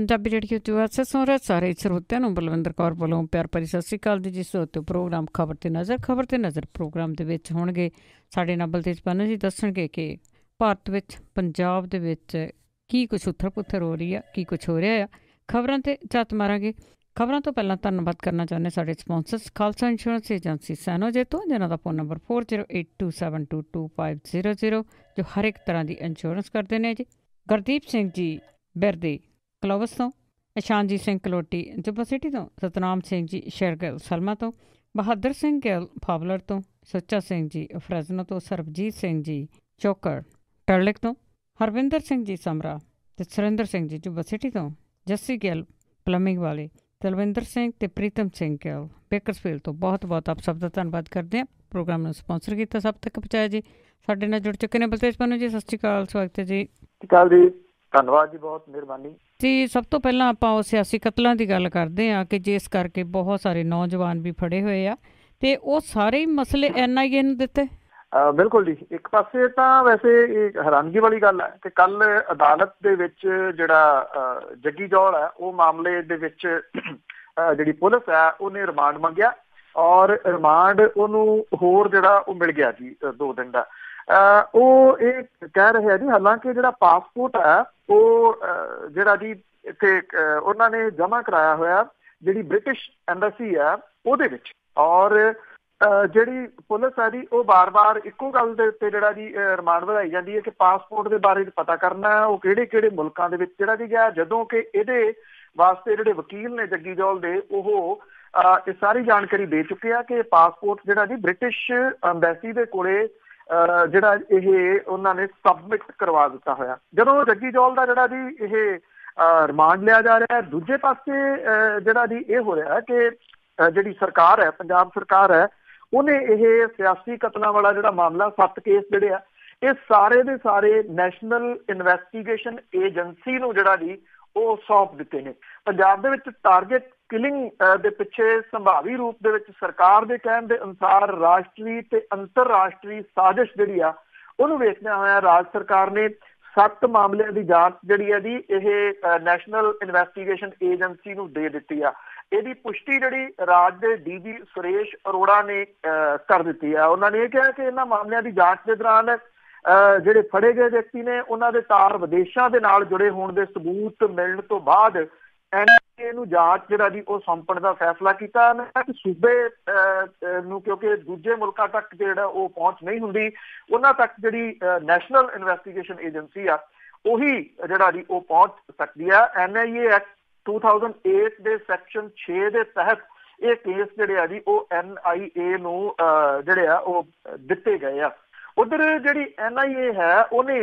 Punjabi radio च सुन रहे सारे ਸਰੋਤਿਆਂ ਨੂੰ ਬਲਵਿੰਦਰ ਕੌਰ ਵੱਲੋਂ ਪਿਆਰ ਭਰੀ ਸਤਿ ਸ਼੍ਰੀ ਅਕਾਲ ਜੀ। ਜਿਸ ਉੱਤੇ ਪ੍ਰੋਗਰਾਮ ਖਬਰ ਤੇ ਨਜ਼ਰ ਪ੍ਰੋਗਰਾਮ ਦੇ ਵਿੱਚ ਹੋਣਗੇ ਸਾਡੇ ਨਾਲ ਬਲਤੇਜ ਪੰਨੂ ਜੀ ਦੱਸਣਗੇ ਕਿ ਭਾਰਤ ਵਿੱਚ ਪੰਜਾਬ ਦੇ ਵਿੱਚ ਕੀ ਕੁਛ ਉੱਥਲ ਪੁੱਥਲ ਹੋ ਰਹੀ ਆ, ਕੀ ਕੁਛ ਹੋ ਰਿਹਾ ਆ। ਖਬਰਾਂ ਤੇ ਝਾਤ ਮਾਰਾਂਗੇ। ਖਬਰਾਂ ਤੋਂ ਪਹਿਲਾਂ ਧੰਨਵਾਦ ਕਰਨਾ ਚਾਹੁੰਦੇ ਸਾਡੇ ਸਪਾਂਸਰਸ ਖਾਲਸਾ ਇੰਸ਼ੋਰੈਂਸ ਏਜੰਸੀ ਸੈਨੋਜੇ ਤੋਂ, ਜਿਨ੍ਹਾਂ ਦਾ ਫੋਨ ਨੰਬਰ 4082722500 ਜੋ ਹਰ ਇੱਕ ਤਰ੍ਹਾਂ ਦੀ ਇੰਸ਼ੋਰੈਂਸ ਕਰਦੇ ਨੇ ਜੀ। ਗੁਰਦੀਪ ਸਿੰਘ ਜੀ ਬਿਰਦੀ ਕਲੋਵਸ ਤੋਂ, ਇਸ਼ਾਨਜੀਤ ਸਿੰਘ ਕਲੋਟੀ ਜੁੱਬਾ ਸਿਟੀ ਤੋਂ, ਸਤਨਾਮ ਸਿੰਘ ਜੀ ਸ਼ੇਰਗਿੱਲ ਸਲਮਾ ਤੋਂ, ਬਹਾਦਰ ਸਿੰਘ ਗਿੱਲ ਫਾਵਲਰ ਤੋਂ, ਸੁੱਚਾ ਸਿੰਘ ਜੀ ਫਰੈਜ਼ਨੋ ਤੋਂ, ਸਰਬਜੀਤ ਸਿੰਘ ਜੀ ਚੋਕਰ ਟਰਲਿਕ ਤੋਂ, ਹਰਵਿੰਦਰ ਸਿੰਘ ਜੀ ਸਮਰਾ ਅਤੇ ਸੁਰਿੰਦਰ ਸਿੰਘ ਜੀ ਜੁੱਬਾ ਸਿਟੀ ਤੋਂ, ਜੱਸੀ ਗਿੱਲ ਪਲੰਬਿੰਗ ਵਾਲੇ, ਤਲਵਿੰਦਰ ਸਿੰਘ ਅਤੇ ਪ੍ਰੀਤਮ ਸਿੰਘ ਗਿੱਲ ਬੇਕਰਸਫੀਲਡ ਤੋਂ ਬਹੁਤ ਬਹੁਤ ਆਪ ਸਭ ਦਾ ਧੰਨਵਾਦ ਕਰਦੇ ਹਾਂ। ਪ੍ਰੋਗਰਾਮ ਨੂੰ ਸਪਾਂਸਰ ਕੀਤਾ, ਸਭ ਤੱਕ ਪਹੁੰਚਾਇਆ ਜੀ। ਸਾਡੇ ਨਾਲ ਜੁੜ ਚੁੱਕੇ ਨੇ ਬਲਤੇਜ ਪੰਨੂ ਜੀ। ਸਤਿ ਸ਼੍ਰੀ ਅਕਾਲ, ਸਵਾਗਤ ਹੈ ਜੀ। ਸਤਿ ਸ਼੍ਰੀ ਅਕਾਲ ਜੀ, ਧੰਨਵਾਦ ਜੀ, ਬਹੁਤ ਮਿਹਰਬਾਨੀ ਜੀ। ਸਭ ਤੋਂ ਪਹਿਲਾਂ ਆਪਾਂ ਉਹ ਸਿਆਸੀ ਕਤਲਾਂ ਦੀ ਗੱਲ ਕਰਦੇ ਹਾਂ ਕਿ ਜਿਸ ਕਰਕੇ ਬਹੁਤ ਸਾਰੇ ਨੌਜਵਾਨ ਵੀ ਫੜੇ ਹੋਏ ਆ, ਅਤੇ ਉਹ ਸਾਰੇ ਹੀ ਮਸਲੇ NIA ਨੂੰ ਦਿੱਤੇ। ਬਿਲਕੁਲ ਜੀ। ਇੱਕ ਪਾਸੇ ਤਾਂ ਵੈਸੇ ਇਹ ਹੈਰਾਨਗੀ ਵਾਲੀ ਗੱਲ ਹੈ ਕਿ ਕੱਲ ਅਦਾਲਤ ਦੇ ਵਿੱਚ ਜਿਹੜਾ ਜੱਗੀ ਜੌਲ ਹੈ, ਉਹ ਮਾਮਲੇ ਦੇ ਵਿੱਚ ਜਿਹੜੀ ਪੁਲਿਸ ਹੈ ਉਹਨੇ ਰਿਮਾਂਡ ਮੰਗਿਆ ਔਰ ਰਿਮਾਂਡ ਉਹਨੂੰ ਹੋਰ ਜਿਹੜਾ ਉਹ ਮਿਲ ਗਿਆ ਜੀ 2 ਦਿਨ ਦਾ। ਉਹ ਇਹ ਕਹਿ ਰਿਹਾ ਜੀ, ਹਾਲਾਂਕਿ ਜਿਹੜਾ ਪਾਸਪੋਰਟ ਹੈ ਉਹ ਜਿਹੜਾ ਜੀ ਇੱਥੇ ਉਹਨਾਂ ਨੇ ਜਮ੍ਹਾਂ ਕਰਾਇਆ ਹੋਇਆ ਜਿਹੜੀ ਬ੍ਰਿਟਿਸ਼ ਐਮਬੈਸੀ ਹੈ ਉਹਦੇ ਵਿੱਚ, ਔਰ ਜਿਹੜੀ ਪੁਲਿਸ ਹੈ ਜੀ ਉਹ ਬਾਰ-ਬਾਰ ਇੱਕੋ ਗੱਲ ਦੇ ਉੱਤੇ ਜਿਹੜਾ ਜੀ ਰਿਮਾਂਡ ਵਧਾਈ ਜਾਂਦੀ ਹੈ ਕਿ ਪਾਸਪੋਰਟ ਦੇ ਬਾਰੇ ਪਤਾ ਕਰਨਾ ਉਹ ਕਿਹੜੇ ਮੁਲਕਾਂ ਦੇ ਵਿੱਚ ਜਿਹੜਾ ਜੀ ਗਿਆ, ਜਦੋਂ ਕਿ ਇਹਦੇ ਵਾਸਤੇ ਜਿਹੜੇ ਵਕੀਲ ਨੇ ਜੱਗੀ ਜੌਲ ਦੇ ਉਹ ਇਹ ਸਾਰੀ ਜਾਣਕਾਰੀ ਦੇ ਚੁੱਕੇ ਆ ਕਿ ਪਾਸਪੋਰਟ ਜਿਹੜਾ ਜੀ ਬ੍ਰਿਟਿਸ਼ ਐਮਬੈਸੀ ਦੇ ਕੋਲੇ ਜਿਹੜਾ ਇਹ ਉਹਨਾਂ ਨੇ ਸਬਮਿਟ ਕਰਵਾ ਦਿੱਤਾ ਹੋਇਆ। ਜਦੋਂ ਜੱਗੀ ਜੌਲ ਦਾ ਜਿਹੜਾ ਜੀ ਇਹ ਰਿਮਾਂਡ ਲਿਆ ਜਾ ਰਿਹਾ, ਦੂਜੇ ਪਾਸੇ ਜਿਹੜਾ ਜੀ ਇਹ ਹੋ ਰਿਹਾ ਕਿ ਜਿਹੜੀ ਸਰਕਾਰ ਹੈ, ਪੰਜਾਬ ਸਰਕਾਰ ਹੈ, ਉਹਨੇ ਇਹ ਸਿਆਸੀ ਕਤਲਾਂ ਵਾਲਾ ਜਿਹੜਾ ਮਾਮਲਾ 7 ਕੇਸ ਜਿਹੜੇ ਆ ਇਹ ਸਾਰੇ ਦੇ ਸਾਰੇ ਨੈਸ਼ਨਲ ਇਨਵੈਸਟੀਗੇਸ਼ਨ ਏਜੰਸੀ ਨੂੰ ਜਿਹੜਾ ਜੀ ਉਹ ਸੌਂਪ ਦਿੱਤੇ ਨੇ। ਪੰਜਾਬ ਦੇ ਵਿੱਚ ਟਾਰਗੇਟ ਕਿਲਿੰਗ ਦੇ ਪਿੱਛੇ ਸੰਭਾਵੀ ਰੂਪ ਦੇ ਵਿੱਚ ਸਰਕਾਰ ਦੇ ਕਹਿਣ ਦੇ ਅਨੁਸਾਰ ਰਾਸ਼ਟਰੀ ਤੇ ਅੰਤਰਰਾਸ਼ਟਰੀ ਸਾਜ਼ਿਸ਼ ਜਿਹੜੀ ਆ ਉਹਨੂੰ ਵੇਖਦਿਆਂ ਹੋਇਆ ਰਾਜ ਸਰਕਾਰ ਨੇ 7 ਮਾਮਲਿਆਂ ਦੀ ਜਾਂਚ ਜਿਹੜੀ ਹੈ ਜੀ ਇਹ ਨੈਸ਼ਨਲ ਇਨਵੈਸਟੀਗੇਸ਼ਨ ਏਜੰਸੀ ਨੂੰ ਦੇ ਦਿੱਤੀ ਆ। ਇਹਦੀ ਪੁਸ਼ਟੀ ਜਿਹੜੀ ਰਾਜ ਦੇ DG ਸੁਰੇਸ਼ ਅਰੋੜਾ ਨੇ ਕਰ ਦਿੱਤੀ ਆ। ਉਹਨਾਂ ਨੇ ਇਹ ਕਿਹਾ ਕਿ ਇਹਨਾਂ ਮਾਮਲਿਆਂ ਦੀ ਜਾਂਚ ਦੇ ਦੌਰਾਨ ਜਿਹੜੇ ਫੜੇ ਗਏ ਵਿਅਕਤੀ ਨੇ ਉਹਨਾਂ ਦੇ ਤਾਰ ਵਿਦੇਸ਼ਾਂ ਦੇ ਨਾਲ ਜੁੜੇ ਹੋਣ ਦੇ ਸਬੂਤ ਮਿਲਣ ਤੋਂ ਬਾਅਦ NIA ਨੂੰ ਜਾਂਚ ਜਿਹੜਾ ਜੀ ਉਹ ਸੌਂਪਣ ਦਾ ਫੈਸਲਾ ਕੀਤਾ ਕਿ ਸੂਬੇ ਨੂੰ, ਕਿਉਂਕਿ ਦੂਜੇ ਮੁਲਕਾਂ ਤੱਕ ਜਿਹੜਾ ਉਹ ਪਹੁੰਚ ਨਹੀਂ ਹੁੰਦੀ, ਉਹਨਾਂ ਤੱਕ ਜਿਹੜੀ ਨੈਸ਼ਨਲ ਇਨਵੈਸਟੀਗੇਸ਼ਨ ਏਜੰਸੀ ਆ ਉਹੀ ਜਿਹੜਾ ਜੀ ਉਹ ਪਹੁੰਚ ਸਕਦੀ ਆ। NIA ਐਕਟ 2008 ਦੇ ਸੈਕਸ਼ਨ 6 ਦੇ ਤਹਿਤ ਇਹ ਕੇਸ ਜਿਹੜੇ ਆ ਜੀ ਉਹ NIA ਨੂੰ ਜਿਹੜੇ ਆ ਉਹ ਦਿੱਤੇ ਗਏ ਆ। ਉਧਰ ਜਿਹੜੀ NIA ਹੈ ਉਹਨੇ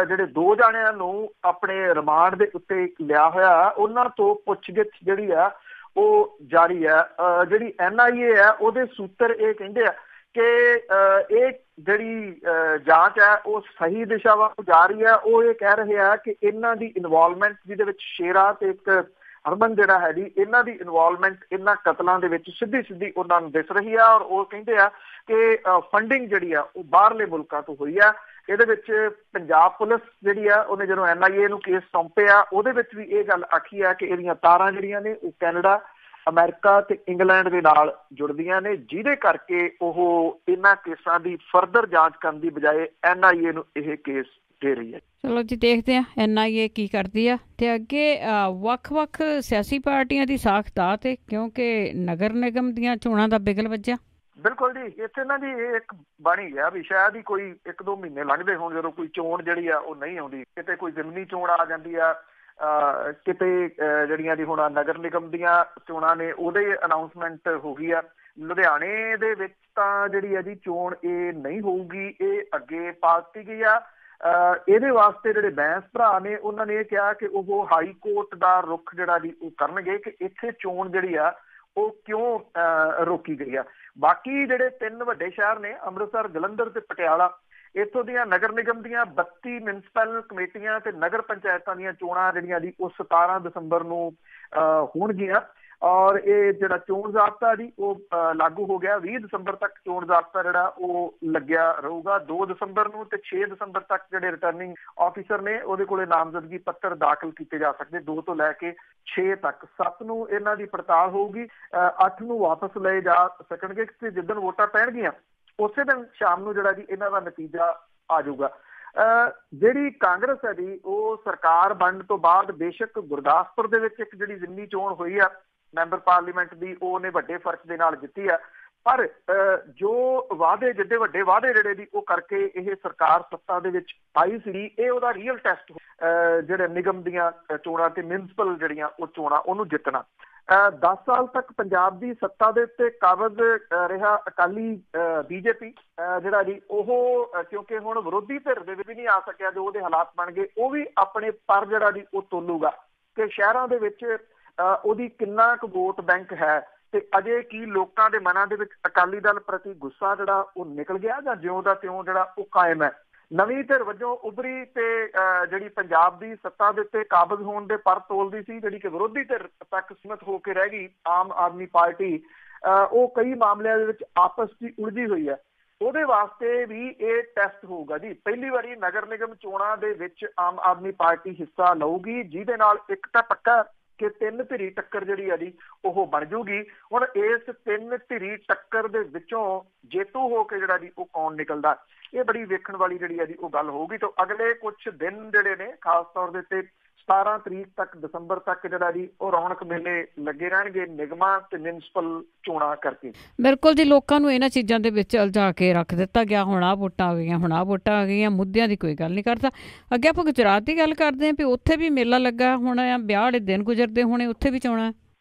ਜਿਹੜੇ 2 ਜਾਣਿਆਂ ਨੂੰ ਆਪਣੇ ਰਿਮਾਂਡ ਦੇ ਉੱਤੇ ਲਿਆ ਹੋਇਆ, ਉਹਨਾਂ ਤੋਂ ਪੁੱਛਗਿੱਛ ਜਿਹੜੀ ਆ ਉਹ ਜਾਰੀ ਹੈ। ਜਿਹੜੀ NIA ਹੈ ਉਹਦੇ ਸੂਤਰ ਇਹ ਕਹਿੰਦੇ ਆ ਕਿ ਇਹ ਜਿਹੜੀ ਜਾਂਚ ਹੈ ਉਹ ਸਹੀ ਦਿਸ਼ਾ ਵੱਲ ਜਾ ਰਹੀ ਹੈ। ਉਹ ਇਹ ਕਹਿ ਰਹੇ ਆ ਕਿ ਇਹਨਾਂ ਦੀ ਇਨਵੋਲਵਮੈਂਟ ਜਿਹਦੇ ਵਿੱਚ ਸ਼ੇਰਾ ਤੇ ਇੱਕ ਹਰਮਨ ਜਿਹੜਾ ਹੈ ਜੀ, ਇਹਨਾਂ ਦੀ ਇਨਵੋਲਵਮੈਂਟ ਇਹਨਾਂ ਕਤਲਾਂ ਦੇ ਵਿੱਚ ਸਿੱਧੀ ਉਹਨਾਂ ਨੂੰ ਦਿਸ ਰਹੀ ਆ। ਔਰ ਉਹ ਕਹਿੰਦੇ ਆ ਕਿ ਫੰਡਿੰਗ ਜਿਹੜੀ ਆ ਉਹ ਬਾਹਰਲੇ ਮੁਲਕਾਂ ਤੋਂ ਹੋਈ ਆ। ਇਹਦੇ ਵਿੱਚ ਪੰਜਾਬ ਪੁਲਿਸ ਜਿਹੜੀ ਆ ਉਹਨੇ ਜਦੋਂ NIA ਨੂੰ ਕੇਸ ਸੌਂਪਿਆ ਉਹਦੇ ਵਿੱਚ ਵੀ ਇਹ ਗੱਲ ਆਖੀ ਆ ਕਿ ਇਹਦੀਆਂ ਤਾਰਾਂ ਜਿਹੜੀਆਂ ਨੇ ਉਹ ਕੈਨੇਡਾ, ਅਮਰੀਕਾ ਤੇ ਇੰਗਲੈਂਡ ਦੇ ਨਾਲ ਜੁੜਦੀਆਂ ਨੇ, ਜਿਹਦੇ ਕਰਕੇ ਉਹ ਇਹਨਾਂ ਕੇਸਾਂ ਦੀ ਫਰਦਰ ਜਾਂਚ ਕਰਨ ਦੀ ਬਜਾਏ NIA ਨੂੰ ਇਹ ਕੇਸ ਦੇ ਰਹੀ ਹੈ। ਚਲੋ ਜੀ, ਦੇਖਦੇ ਹਾਂ NIA ਕੀ ਕਰਦੀ ਆ। ਤੇ ਅੱਗੇ ਵੱਖ-ਵੱਖ ਸਿਆਸੀ ਪਾਰਟੀਆਂ ਦੀ ਸਾਖ ਦਾ, ਤੇ ਕਿਉਂਕਿ ਨਗਰ ਨਿਗਮ ਦੀਆਂ ਚੋਣਾਂ ਦਾ ਬਿਗਲ ਵੱਜਿਆ। ਬਿਲਕੁਲ ਜੀ, ਇੱਥੇ ਨਾ ਜੀ ਇਹ ਇੱਕ ਬਣੀ ਆ ਵੀ ਸ਼ਾਇਦ ਹੀ ਕੋਈ 1-2 ਮਹੀਨੇ ਲੰਘਦੇ ਹੋਣ ਜਦੋਂ ਕੋਈ ਚੋਣ ਜਿਹੜੀ ਆ ਉਹ ਨਹੀਂ ਆਉਂਦੀ। ਕਿਤੇ ਕੋਈ ਜ਼ਿਮਨੀ ਚੋਣ ਆ ਜਾਂਦੀ ਆ, ਕਿਤੇ ਜਿਹੜੀਆਂ ਦੀ ਹੁਣ ਨਗਰ ਨਿਗਮ ਦੀਆਂ ਚੋਣਾਂ ਨੇ ਉਹਦੇ ਅਨਾਊਂਸਮੈਂਟ ਹੋ ਗਈ ਆ। ਲੁਧਿਆਣੇ ਦੇ ਵਿੱਚ ਤਾਂ ਜਿਹੜੀ ਆ ਜੀ ਚੋਣ ਇਹ ਨਹੀਂ ਹੋਊਗੀ, ਇਹ ਅੱਗੇ ਪਾ ਦਿੱਤੀ ਗਈ ਆ। ਇਹਦੇ ਵਾਸਤੇ ਜਿਹੜੇ ਬੈਂਸ ਭਰਾ ਨੇ ਉਹਨਾਂ ਨੇ ਇਹ ਕਿਹਾ ਕਿ ਉਹ ਹਾਈ ਕੋਰਟ ਦਾ ਰੁਖ ਜਿਹੜਾ ਜੀ ਉਹ ਕਰਨਗੇ ਕਿ ਇੱਥੇ ਚੋਣ ਜਿਹੜੀ ਆ ਉਹ ਕਿਉਂ ਰੋਕੀ ਗਈ ਆ। ਬਾਕੀ ਜਿਹੜੇ 3 ਵੱਡੇ ਸ਼ਹਿਰ ਨੇ ਅੰਮ੍ਰਿਤਸਰ, ਜਲੰਧਰ ਤੇ ਪਟਿਆਲਾ, ਇੱਥੋਂ ਦੀਆਂ ਨਗਰ ਨਿਗਮ ਦੀਆਂ 32 ਮਿਊਨਿਸਪਲ ਕਮੇਟੀਆਂ ਤੇ ਨਗਰ ਪੰਚਾਇਤਾਂ ਦੀਆਂ ਚੋਣਾਂ ਜਿਹੜੀਆਂ ਜੀ ਉਹ 17 ਦਸੰਬਰ ਨੂੰ ਹੋਣਗੀਆਂ। ਔਰ ਇਹ ਜਿਹੜਾ ਚੋਣ ਜ਼ਾਬਤਾ ਜੀ ਉਹ ਲਾਗੂ ਹੋ ਗਿਆ। 20 ਦਸੰਬਰ ਤੱਕ ਚੋਣ ਜ਼ਾਬਤਾ ਜਿਹੜਾ ਉਹ ਲੱਗਿਆ ਰਹੂਗਾ। 2 ਦਸੰਬਰ ਨੂੰ ਤੇ 6 ਦਸੰਬਰ ਤੱਕ ਜਿਹੜੇ ਰਿਟਰਨਿੰਗ ਆਫਿਸਰ ਨੇ ਉਹਦੇ ਕੋਲੇ ਨਾਮਜ਼ਦਗੀ ਪੱਤਰ ਦਾਖਲ ਕੀਤੇ ਜਾ ਸਕਦੇ, 2 ਤੋਂ ਲੈ ਕੇ 6 ਤੱਕ। 7 ਨੂੰ ਇਹਨਾਂ ਦੀ ਪੜਤਾਲ ਹੋਊਗੀ, 8 ਨੂੰ ਵਾਪਸ ਲਏ ਜਾ ਸਕਣਗੇ ਤੇ ਜਿੱਦਣ ਵੋਟਾਂ ਪੈਣਗੀਆਂ ਉਸੇ ਦਿਨ ਸ਼ਾਮ ਨੂੰ ਜਿਹੜਾ ਜੀ ਇਹਨਾਂ ਦਾ ਨਤੀਜਾ ਆ ਜਾਊਗਾ। ਜਿਹੜੀ ਕਾਂਗਰਸ ਹੈ ਜੀ ਉਹ ਸਰਕਾਰ ਬਣਨ ਤੋਂ ਬਾਅਦ ਬੇਸ਼ੱਕ ਗੁਰਦਾਸਪੁਰ ਦੇ ਵਿੱਚ ਇੱਕ ਜਿਹੜੀ ਜ਼ਿਮਨੀ ਚੋਣ ਹੋਈ ਆ ਮੈਂਬਰ ਪਾਰਲੀਮੈਂਟ ਦੀ, ਉਹਨੇ ਵੱਡੇ ਫਰਕ ਦੇ ਨਾਲ ਜਿੱਤੀ ਆ, ਪਰ ਜੋ ਵਾਅਦੇ ਜਿੱਡੇ ਵੱਡੇ ਵਾਅਦੇ ਜਿਹੜੇ ਦੀ ਉਹ ਕਰਕੇ ਇਹ ਸਰਕਾਰ ਸੱਤਾ ਦੇ ਵਿੱਚ ਆਈ ਸੀ, ਇਹ ਉਹਦਾ ਰੀਅਲ ਟੈਸਟ ਜਿਹੜੇ ਨਿਗਮ ਦੀਆਂ ਚੋਣਾਂ ਤੇ ਮਿਊਨਿਸਪਲ ਜਿਹੜੀਆਂ ਉਹ ਚੋਣਾਂ ਉਹਨੂੰ ਜਿੱਤਣਾ। 10 ਸਾਲ ਤੱਕ ਪੰਜਾਬ ਦੀ ਸੱਤਾ ਦੇ ਉੱਤੇ ਕਾਬਜ਼ ਰਿਹਾ ਅਕਾਲੀ ਬੀਜੇਪੀ ਜਿਹੜਾ ਜੀ ਉਹ ਕਿਉਂਕਿ ਹੁਣ ਵਿਰੋਧੀ ਧਿਰ ਦੇ ਵਿੱਚ ਵੀ ਨਹੀਂ ਆ ਸਕਿਆ, ਜੋ ਉਹਦੇ ਹਾਲਾਤ ਬਣ ਗਏ ਉਹ ਵੀ ਆਪਣੇ ਪਰ ਜਿਹੜਾ ਜੀ ਉਹ ਤੋਲੂਗਾ ਕਿ ਸ਼ਹਿਰਾਂ ਦੇ ਵਿੱਚ ਉਹਦੀ ਕਿੰਨਾ ਕੁ ਵੋਟ ਬੈਂਕ ਹੈ ਤੇ ਅਜੇ ਕੀ ਲੋਕਾਂ ਦੇ ਮਨਾਂ ਦੇ ਵਿੱਚ ਅਕਾਲੀ ਦਲ ਪ੍ਰਤੀ ਗੁੱਸਾ ਜਿਹੜਾ ਉਹ ਨਿਕਲ ਗਿਆ ਜਾਂ ਜਿਉਂ ਦਾ ਤਿਉਂ ਜਿਹੜਾ ਉਹ ਕਾਇਮ ਹੈ। ਨਵੀਂ ਧਿਰ ਵਜੋਂ ਉਭਰੀ ਤੇ ਜਿਹੜੀ ਪੰਜਾਬ ਦੀ ਸੱਤਾ ਦੇ ਉੱਤੇ ਕਾਬਜ਼ ਹੋਣ ਦੇ ਪਰ ਤੋਲਦੀ ਸੀ, ਜਿਹੜੀ ਕਿ ਵਿਰੋਧੀ ਧਿਰ ਤੱਕ ਸੀਮਤ ਹੋ ਕੇ ਰਹਿ ਗਈ ਆਮ ਆਦਮੀ ਪਾਰਟੀ, ਉਹ ਕਈ ਮਾਮਲਿਆਂ ਦੇ ਵਿੱਚ ਆਪਸ 'ਚ ਉਲਝੀ ਹੋਈ ਹੈ। ਉਹਦੇ ਵਾਸਤੇ ਵੀ ਇਹ ਟੈਸਟ ਹੋਊਗਾ ਜੀ। ਪਹਿਲੀ ਵਾਰੀ ਨਗਰ ਨਿਗਮ ਚੋਣਾਂ ਦੇ ਵਿੱਚ ਆਮ ਆਦਮੀ ਪਾਰਟੀ ਹਿੱਸਾ ਲਊਗੀ, ਜਿਹਦੇ ਨਾਲ ਇੱਕ ਤਾਂ ਪੱਕਾ ਕਿ 3 ਧਿਰੀ ਟੱਕਰ ਜਿਹੜੀ ਆ ਜੀ ਉਹ ਬਣ ਜੂਗੀ। ਹੁਣ ਇਸ 3 ਧਿਰੀ ਟੱਕਰ ਦੇ ਵਿੱਚੋਂ ਜੇਤੂ ਹੋ ਕੇ ਜਿਹੜਾ ਜੀ ਉਹ ਕੌਣ ਨਿਕਲਦਾ, ਇਹ ਬੜੀ ਵੇਖਣ ਵਾਲੀ ਜਿਹੜੀ ਆ ਜੀ ਉਹ ਗੱਲ ਹੋਊਗੀ। ਤਾਂ ਅਗਲੇ ਕੁਝ ਦਿਨ ਜਿਹੜੇ ਨੇ ਖਾਸ ਤੌਰ ਦੇ ਉੱਤੇ 17 ਤਰੀਕ ਤੱਕ ਦਸੰਬਰ ਤੱਕ ਜਿਹੜਾ ਜੀ ਉਹ ਰੌਣਕ ਮੇਲੇ ਲੱਗੇ ਰਹਿਣਗੇ ਨਿਗਮਾਂ ਤੇ ਮਿਊਨਿਸਪਲ ਚੋਣਾਂ ਕਰਕੇ। ਬਿਲਕੁਲ ਜੀ, ਲੋਕਾਂ ਨੂੰ ਇਹਨਾਂ ਚੀਜ਼ਾਂ ਦੇ ਵਿੱਚ ਉਲਝਾ ਕੇ ਰੱਖ ਦਿੱਤਾ ਗਿਆ। ਹੁਣ ਆਹ ਵੋਟਾਂ ਆ ਗਈਆਂ, ਹੁਣ ਆਹ ਵੋਟਾਂ ਆ ਗਈਆਂ, ਮੁੱਦਿਆਂ ਦੀ ਕੋਈ ਗੱਲ ਨਹੀਂ ਕਰਦਾ। ਅੱਗੇ ਆਪਾਂ ਗੁਜਰਾਤ ਦੀ ਗੱਲ ਕਰਦੇ ਹਾਂ ਵੀ ਉੱਥੇ ਵੀ ਮੇਲਾ ਲੱਗਾ ਹੁਣ ਆ, ਵਿਆਹ ਵਾਲੇ ਦਿਨ ਗੁਜ਼ਰਦੇ ਹੋਣੇ, ਉੱਥੇ ਵੀ ਚੋਣਾਂ।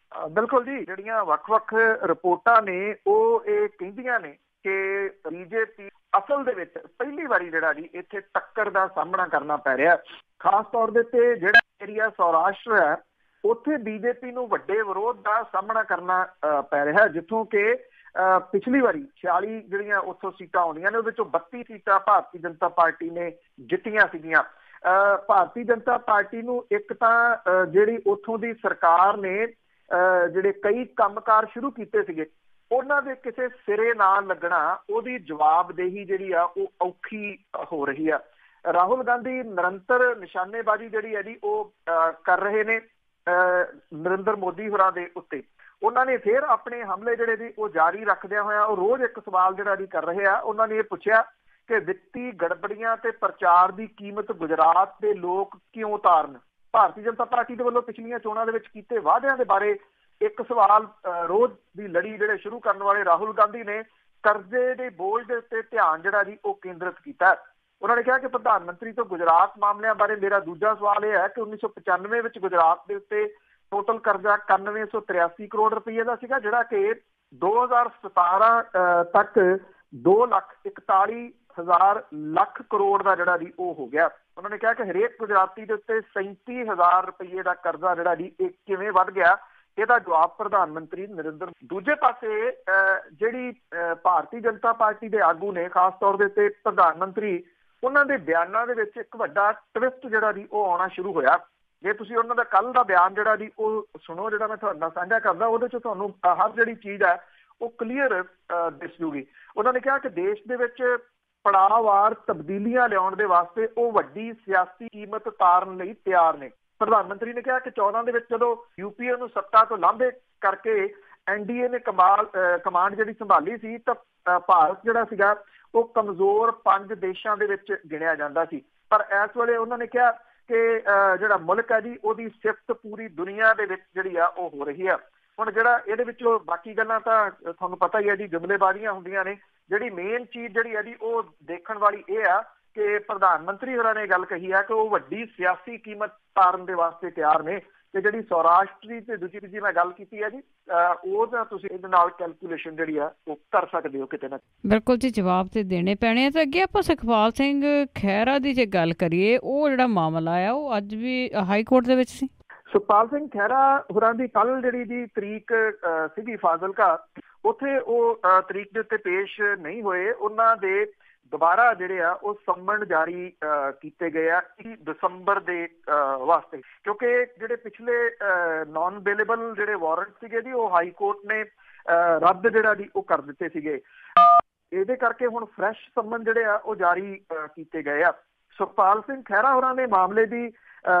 ਬਿਲਕੁਲ ਜੀ, ਜਿਹੜੀਆਂ ਵੱਖ-ਵੱਖ ਰਿਪੋਰਟਾਂ ਨੇ ਉਹ ਇਹ ਕਹਿੰਦੀਆਂ ਨੇ ਕਿ ਬੀਜੇਪੀ ਅਸਲ ਦੇ ਵਿੱਚ ਪਹਿਲੀ ਵਾਰੀ ਜਿਹੜਾ ਜੀ ਇੱਥੇ ਟੱਕਰ ਦਾ ਸਾਹਮਣਾ ਕਰਨਾ ਪੈ ਰਿਹਾ। ਖਾਸ ਤੌਰ ਦੇ ਉੱਤੇ ਜਿਹੜਾ ਏਰੀਆ ਸੌਰਾਸ਼ਟਰ ਹੈ ਉੱਥੇ ਬੀਜੇਪੀ ਨੂੰ ਵੱਡੇ ਵਿਰੋਧ ਦਾ ਸਾਹਮਣਾ ਕਰਨਾ ਪੈ ਰਿਹਾ, ਜਿੱਥੋਂ ਕਿ ਪਿਛਲੀ ਵਾਰੀ 46 ਜਿਹੜੀਆਂ ਉੱਥੋਂ ਸੀਟਾਂ ਆਉਂਦੀਆਂ ਨੇ ਉਹਦੇ ਚੋਂ 32 ਸੀਟਾਂ ਭਾਰਤੀ ਜਨਤਾ ਪਾਰਟੀ ਨੇ ਜਿੱਤੀਆਂ ਸੀਗੀਆਂ। ਭਾਰਤੀ ਜਨਤਾ ਪਾਰਟੀ ਨੂੰ ਇੱਕ ਤਾਂ ਜਿਹੜੀ ਉੱਥੋਂ ਦੀ ਸਰਕਾਰ ਨੇ ਜਿਹੜੇ ਕਈ ਕੰਮਕਾਰ ਸ਼ੁਰੂ ਕੀਤੇ ਸੀਗੇ ਉਹਨਾਂ ਦੇ ਕਿਸੇ ਸਿਰੇ ਨਾ ਲੱਗਣਾ, ਉਹਦੀ ਜਵਾਬਦੇਹੀ ਜਿਹੜੀ ਆ ਉਹ ਔਖੀ ਹੋ ਰਹੀ ਆ। ਰਾਹੁਲ ਗਾਂਧੀ ਨਿਰੰਤਰ ਨਿਸ਼ਾਨੇਬਾਜ਼ੀ ਜਿਹੜੀ ਹੈ ਜੀ ਉਹ ਕਰ ਰਹੇ ਨੇ ਨਰਿੰਦਰ ਮੋਦੀ ਹੋਰਾਂ ਦੇ ਉੱਤੇ। ਉਹਨਾਂ ਨੇ ਫਿਰ ਆਪਣੇ ਹਮਲੇ ਜਿਹੜੇ ਜੀ ਉਹ ਜਾਰੀ ਰੱਖਦਿਆਂ ਹੋਇਆ ਉਹ ਰੋਜ਼ ਇੱਕ ਸਵਾਲ ਜਿਹੜਾ ਜੀ ਕਰ ਰਹੇ ਆ। ਉਹਨਾਂ ਨੇ ਇਹ ਪੁੱਛਿਆ ਕਿ ਵਿੱਤੀ ਗੜਬੜੀਆਂ ਤੇ ਪ੍ਰਚਾਰ ਦੀ ਕੀਮਤ ਗੁਜਰਾਤ ਦੇ ਲੋਕ ਕਿਉਂ ਉਤਾਰਨ। ਭਾਰਤੀ ਜਨਤਾ ਪਾਰਟੀ ਦੇ ਵੱਲੋਂ ਪਿਛਲੀਆਂ ਚੋਣਾਂ ਦੇ ਵਿੱਚ ਕੀਤੇ ਵਾਅਦਿਆਂ ਦੇ ਬਾਰੇ ਇੱਕ ਸਵਾਲ ਰੋਜ਼ ਦੀ ਲੜੀ ਜਿਹੜੇ ਸ਼ੁਰੂ ਕਰਨ ਵਾਲੇ ਰਾਹੁਲ ਗਾਂਧੀ ਨੇ ਕਰਜ਼ੇ ਦੇ ਬੋਝ ਦੇ ਉੱਤੇ ਧਿਆਨ ਜਿਹੜਾ ਜੀ ਉਹ ਕੇਂਦਰਿਤ ਕੀਤਾ। ਉਹਨਾਂ ਨੇ ਕਿਹਾ ਕਿ ਪ੍ਰਧਾਨ ਮੰਤਰੀ ਤੋਂ ਗੁਜਰਾਤ ਮਾਮਲਿਆਂ ਬਾਰੇ ਮੇਰਾ ਦੂਜਾ ਸਵਾਲ ਇਹ ਹੈ ਕਿ 1995 ਵਿੱਚ ਗੁਜਰਾਤ ਦੇ ਉੱਤੇ ਟੋਟਲ ਕਰਜ਼ਾ 9183 ਕਰੋੜ ਰੁਪਏ ਦਾ ਸੀਗਾ, ਜਿਹੜਾ ਕਿ 2017 ਤੱਕ 2,41,000 ਲੱਖ ਕਰੋੜ ਦਾ ਜਿਹੜਾ ਜੀ ਉਹ ਹੋ ਗਿਆ। ਉਹਨਾਂ ਨੇ ਕਿਹਾ ਕਿ ਹਰੇਕ ਗੁਜਰਾਤੀ ਦੇ ਉੱਤੇ 37,000 ਰੁਪਏ ਦਾ ਕਰਜ਼ਾ ਜਿਹੜਾ ਜੀ ਇਹ ਕਿਵੇਂ ਵੱਧ ਗਿਆ, ਇਹਦਾ ਜਵਾਬ ਪ੍ਰਧਾਨ ਮੰਤਰੀ ਨਰਿੰਦਰ। ਦੂਜੇ ਪਾਸੇ ਜਿਹੜੀ ਭਾਰਤੀ ਜਨਤਾ ਪਾਰਟੀ ਦੇ ਆਗੂ ਨੇ ਖਾਸ ਤੌਰ ਦੇ ਉੱਤੇ ਪ੍ਰਧਾਨ ਮੰਤਰੀ, ਉਹਨਾਂ ਦੇ ਬਿਆਨਾਂ ਦੇ ਵਿੱਚ ਇੱਕ ਵੱਡਾ ਟਵਿਸਟ ਜਿਹੜਾ ਜੀ ਉਹ ਆਉਣਾ ਸ਼ੁਰੂ ਹੋਇਆ। ਜੇ ਤੁਸੀਂ ਉਹਨਾਂ ਦਾ ਕੱਲ ਦਾ ਬਿਆਨ ਜਿਹੜਾ ਜੀ ਉਹ ਸੁਣੋ, ਜਿਹੜਾ ਮੈਂ ਤੁਹਾਡੇ ਨਾਲ ਸਾਂਝਾ ਕਰਦਾ, ਉਹਦੇ 'ਚ ਤੁਹਾਨੂੰ ਹਰ ਜਿਹੜੀ ਚੀਜ਼ ਹੈ ਉਹ ਕਲੀਅਰ ਦਿਸ ਜੂਗੀ। ਉਹਨਾਂ ਨੇ ਕਿਹਾ ਕਿ ਦੇਸ਼ ਦੇ ਵਿੱਚ ਪੜਾਅਵਾਰ ਤਬਦੀਲੀਆਂ ਲਿਆਉਣ ਦੇ ਵਾਸਤੇ ਉਹ ਵੱਡੀ ਸਿਆਸੀ ਕੀਮਤ ਤਾਰਨ ਲਈ ਤਿਆਰ ਨੇ। ਪ੍ਰਧਾਨ ਮੰਤਰੀ ਨੇ ਕਿਹਾ ਕਿ 14 ਦੇ ਵਿੱਚ ਜਦੋਂ ਯੂਪੀਏ ਨੂੰ ਸੱਤਾ ਤੋਂ ਲਾਂਭੇ ਕਰਕੇ ਐਨਡੀਏ ਨੇ ਕਮਾਂਡ ਜਿਹੜੀ ਸੰਭਾਲੀ ਸੀ ਤਾਂ ਭਾਰਤ ਜਿਹੜਾ ਸੀਗਾ ਉਹ ਕਮਜ਼ੋਰ 5 ਦੇਸ਼ਾਂ ਦੇ ਵਿੱਚ ਗਿਣਿਆ ਜਾਂਦਾ ਸੀ। ਪਰ ਇਸ ਵੇਲੇ ਉਹਨਾਂ ਨੇ ਕਿਹਾ ਕਿ ਜਿਹੜਾ ਮੁਲਕ ਹੈ ਜੀ ਉਹਦੀ ਸਿਫਤ ਪੂਰੀ ਦੁਨੀਆ ਦੇ ਵਿੱਚ ਜਿਹੜੀ ਆ ਉਹ ਹੋ ਰਹੀ ਆ। ਹੁਣ ਜਿਹੜਾ ਇਹਦੇ ਵਿੱਚੋਂ ਬਾਕੀ ਗੱਲਾਂ ਤਾਂ ਤੁਹਾਨੂੰ ਪਤਾ ਹੀ ਹੈ ਜੀ, ਜੁਮਲੇਬਾਜ਼ੀਆਂ ਹੁੰਦੀਆਂ ਨੇ। ਜਿਹੜੀ ਮੇਨ ਚੀਜ਼ ਜਿਹੜੀ ਹੈ ਜੀ ਉਹ ਦੇਖਣ ਵਾਲੀ ਇਹ ਆ ਕਿ ਪ੍ਰਧਾਨ ਮੰਤਰੀ ਹੋਰਾਂ ਨੇ ਗੱਲ ਕਹੀ ਹੈ ਕਿ ਉਹ ਵੱਡੀ ਸਿਆਸੀ ਕੀਮਤ ਤਾਰਨ ਦੇ ਵਾਸਤੇ ਤਿਆਰ ਨੇ। ਤੇ ਜਿਹੜੀ ਸੌਰਾਸ਼ਟਰੀ ਤੇ ਦੂਜੀ ਮੈਂ ਗੱਲ ਕੀਤੀ ਹੈ ਜੀ ਉਹਦਾ ਤੁਸੀਂ ਇਹਦੇ ਨਾਲ ਕੈਲਕੂਲੇਸ਼ਨ ਜਿਹੜੀ ਆ ਉਹ ਕਰ ਸਕਦੇ ਹੋ ਕਿਤੇ ਨਾ। ਬਿਲਕੁਲ ਜੀ, ਜਵਾਬ ਤੇ ਦੇਣੇ ਪੈਣੇ ਆ। ਤੇ ਅੱਗੇ ਆਪਾਂ ਸੁਖਪਾਲ ਸਿੰਘ ਖਹਿਰਾ ਦੀ ਜੇ ਗੱਲ ਕਰੀਏ, ਉਹ ਜਿਹੜਾ ਮਾਮਲਾ ਆ ਉਹ ਅੱਜ ਵੀ ਹਾਈ ਕੋਰਟ ਦੇ ਵਿੱਚ ਸੀ। ਸੁਖਪਾਲ ਸਿੰਘ ਖਹਿਰਾ ਹੋਰਾਂ ਦੀ ਕੱਲ ਜਿਹੜੀ ਦੀ ਤਰੀਕ ਸੀਗੀ ਫਾਜ਼ਿਲਕਾ, ਉੱਥੇ ਉਹ ਤਰੀਕ ਦੇ ਉੱਤੇ ਪੇਸ਼ ਨਹੀਂ ਹੋਏ। ਉਹਨਾਂ ਦੇ ਦੁਬਾਰਾ ਜਿਹੜੇ ਆ ਉਹ ਸੰਮਨ ਜਾਰੀ ਕੀਤੇ ਗਏ ਆ 30 ਦਸੰਬਰ ਦੇ ਵਾਸਤੇ, ਕਿਉਂਕਿ ਜਿਹੜੇ ਪਿਛਲੇ ਨਾਨ ਅਵੇਲੇਬਲ ਜਿਹੜੇ ਵਾਰੰਟ ਸੀਗੇ ਜੀ ਉਹ ਹਾਈ ਕੋਰਟ ਨੇ ਰੱਦ ਜਿਹੜਾ ਜੀ ਉਹ ਕਰ ਦਿੱਤੇ ਸੀਗੇ। ਇਹਦੇ ਕਰਕੇ ਹੁਣ ਫਰੈਸ਼ ਸੰਮਨ ਜਿਹੜੇ ਆ ਉਹ ਜਾਰੀ ਕੀਤੇ ਗਏ ਆ। ਸੁਖਪਾਲ ਸਿੰਘ ਖਹਿਰਾ ਹੋਰਾਂ ਨੇ ਮਾਮਲੇ ਦੀ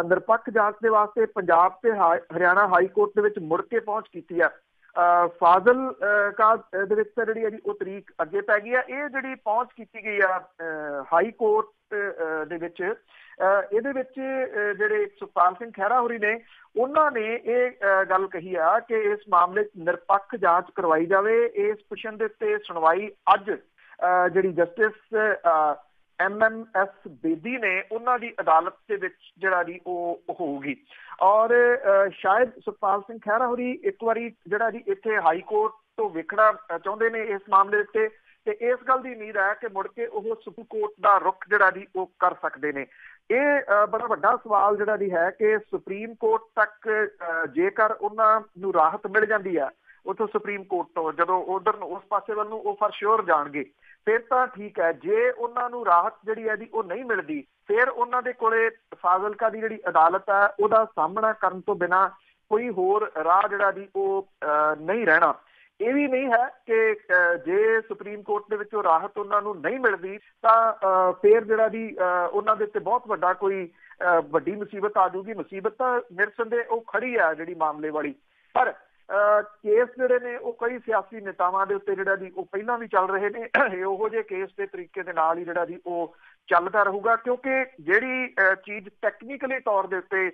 ਨਿਰਪੱਖ ਜਾਂਚ ਦੇ ਵਾਸਤੇ ਪੰਜਾਬ ਤੇ ਹਰਿਆਣਾ ਹਾਈ ਕੋਰਟ ਦੇ ਵਿੱਚ ਮੁੜ ਕੇ ਪਹੁੰਚ ਕੀਤੀ ਆ। ਫਾਜ਼ਿਲਕਾ ਦੇ ਵਿੱਚ ਜਿਹੜੀ ਹੈ ਜੀ ਉਹ ਤਰੀਕ ਅੱਗੇ ਪੈ ਗਈ ਆ। ਇਹ ਜਿਹੜੀ ਪਹੁੰਚ ਕੀਤੀ ਗਈ ਆ ਹਾਈ ਕੋਰਟ ਦੇ ਵਿੱਚ, ਇਹਦੇ ਵਿੱਚ ਜਿਹੜੇ ਸੁਖਪਾਲ ਸਿੰਘ ਖਹਿਰਾ ਹੋਰੀ ਨੇ ਉਹਨਾਂ ਨੇ ਇਹ ਗੱਲ ਕਹੀ ਆ ਕਿ ਇਸ ਮਾਮਲੇ 'ਚ ਨਿਰਪੱਖ ਜਾਂਚ ਕਰਵਾਈ ਜਾਵੇ। ਇਸ ਪਿਟੀਸ਼ਨ ਦੇ ਉੱਤੇ ਸੁਣਵਾਈ ਅੱਜ ਜਿਹੜੀ ਜਸਟਿਸ MMS ਬੇਦੀ ਨੇ ਉਹਨਾਂ ਦੀ ਅਦਾਲਤ ਦੇ ਵਿੱਚ ਜਿਹੜਾ ਜੀ ਉਹ ਹੋਊਗੀ। ਔਰ ਸ਼ਾਇਦ ਸੁਖਪਾਲ ਸਿੰਘ ਖਹਿਰਾ ਹੋਰੀ ਇੱਕ ਵਾਰੀ ਜਿਹੜਾ ਜੀ ਇੱਥੇ ਹਾਈ ਕੋਰਟ ਤੋਂ ਵੇਖਣਾ ਚਾਹੁੰਦੇ ਨੇ ਇਸ ਮਾਮਲੇ ਉੱਤੇ, ਤੇ ਇਸ ਗੱਲ ਦੀ ਉਮੀਦ ਹੈ ਕਿ ਮੁੜ ਕੇ ਉਹ ਸੁਪਰੀਮ ਕੋਰਟ ਦਾ ਰੁਖ ਜਿਹੜਾ ਜੀ ਉਹ ਕਰ ਸਕਦੇ ਨੇ। ਇਹ ਬੜਾ ਵੱਡਾ ਸਵਾਲ ਜਿਹੜਾ ਜੀ ਹੈ ਕਿ ਸੁਪਰੀਮ ਕੋਰਟ ਤੱਕ ਜੇਕਰ ਉਹਨਾਂ ਨੂੰ ਰਾਹਤ ਮਿਲ ਜਾਂਦੀ ਆ ਉੱਥੋਂ ਸੁਪਰੀਮ ਕੋਰਟ ਤੋਂ, ਜਦੋਂ ਉਧਰ ਨੂੰ ਉਸ ਪਾਸੇ ਵੱਲ ਨੂੰ ਉਹ ਫॉर श्योर ਜਾਣਗੇ ਫਿਰ ਤਾਂ ਠੀਕ ਹੈ। ਜੇ ਉਹਨਾਂ ਨੂੰ ਰਾਹਤ ਜਿਹੜੀ ਹੈ ਜੀ ਉਹ ਨਹੀਂ ਮਿਲਦੀ ਫਿਰ ਉਹਨਾਂ ਦੇ ਕੋਲੇ ਫਾਜ਼ਿਲਕਾ ਦੀ ਜਿਹੜੀ ਅਦਾਲਤ ਹੈ ਉਹਦਾ ਸਾਹਮਣਾ ਕਰਨ ਤੋਂ ਬਿਨਾਂ ਕੋਈ ਹੋਰ ਰਾਹ ਜਿਹੜਾ ਜੀ ਉਹ ਨਹੀਂ ਰਹਿਣਾ। ਇਹ ਵੀ ਨਹੀਂ ਹੈ ਕਿ ਜੇ ਸੁਪਰੀਮ ਕੋਰਟ ਦੇ ਵਿੱਚੋਂ ਰਾਹਤ ਉਹਨਾਂ ਨੂੰ ਨਹੀਂ ਮਿਲਦੀ ਤਾਂ ਫਿਰ ਜਿਹੜਾ ਜੀ ਉਹਨਾਂ ਦੇ ਉੱਤੇ ਬਹੁਤ ਵੱਡਾ ਕੋਈ ਵੱਡੀ ਮੁਸੀਬਤ ਆ ਜਾਊਗੀ। ਮੁਸੀਬਤ ਤਾਂ ਨਿਰਸੰਦੇਹ ਉਹ ਖੜੀ ਆ ਜਿਹੜੀ ਮਾਮਲੇ ਵਾਲੀ, ਪਰ ਕੇਸ ਜਿਹੜੇ ਨੇ ਉਹ ਕਈ ਸਿਆਸੀ ਨੇਤਾਵਾਂ ਦੇ ਉੱਤੇ ਜਿਹੜਾ ਜੀ ਉਹ ਪਹਿਲਾਂ ਵੀ ਚੱਲ ਰਹੇ ਨੇ। ਉਹੋ ਜਿਹੇ ਕੇਸ ਦੇ ਤਰੀਕੇ ਦੇ ਨਾਲ ਹੀ ਜਿਹੜਾ ਜੀ ਉਹ ਚੱਲਦਾ ਰਹੂਗਾ, ਕਿਉਂਕਿ ਜਿਹੜੀ ਚੀਜ਼ ਟੈਕਨੀਕਲੀ ਤੌਰ ਦੇ ਉੱਤੇ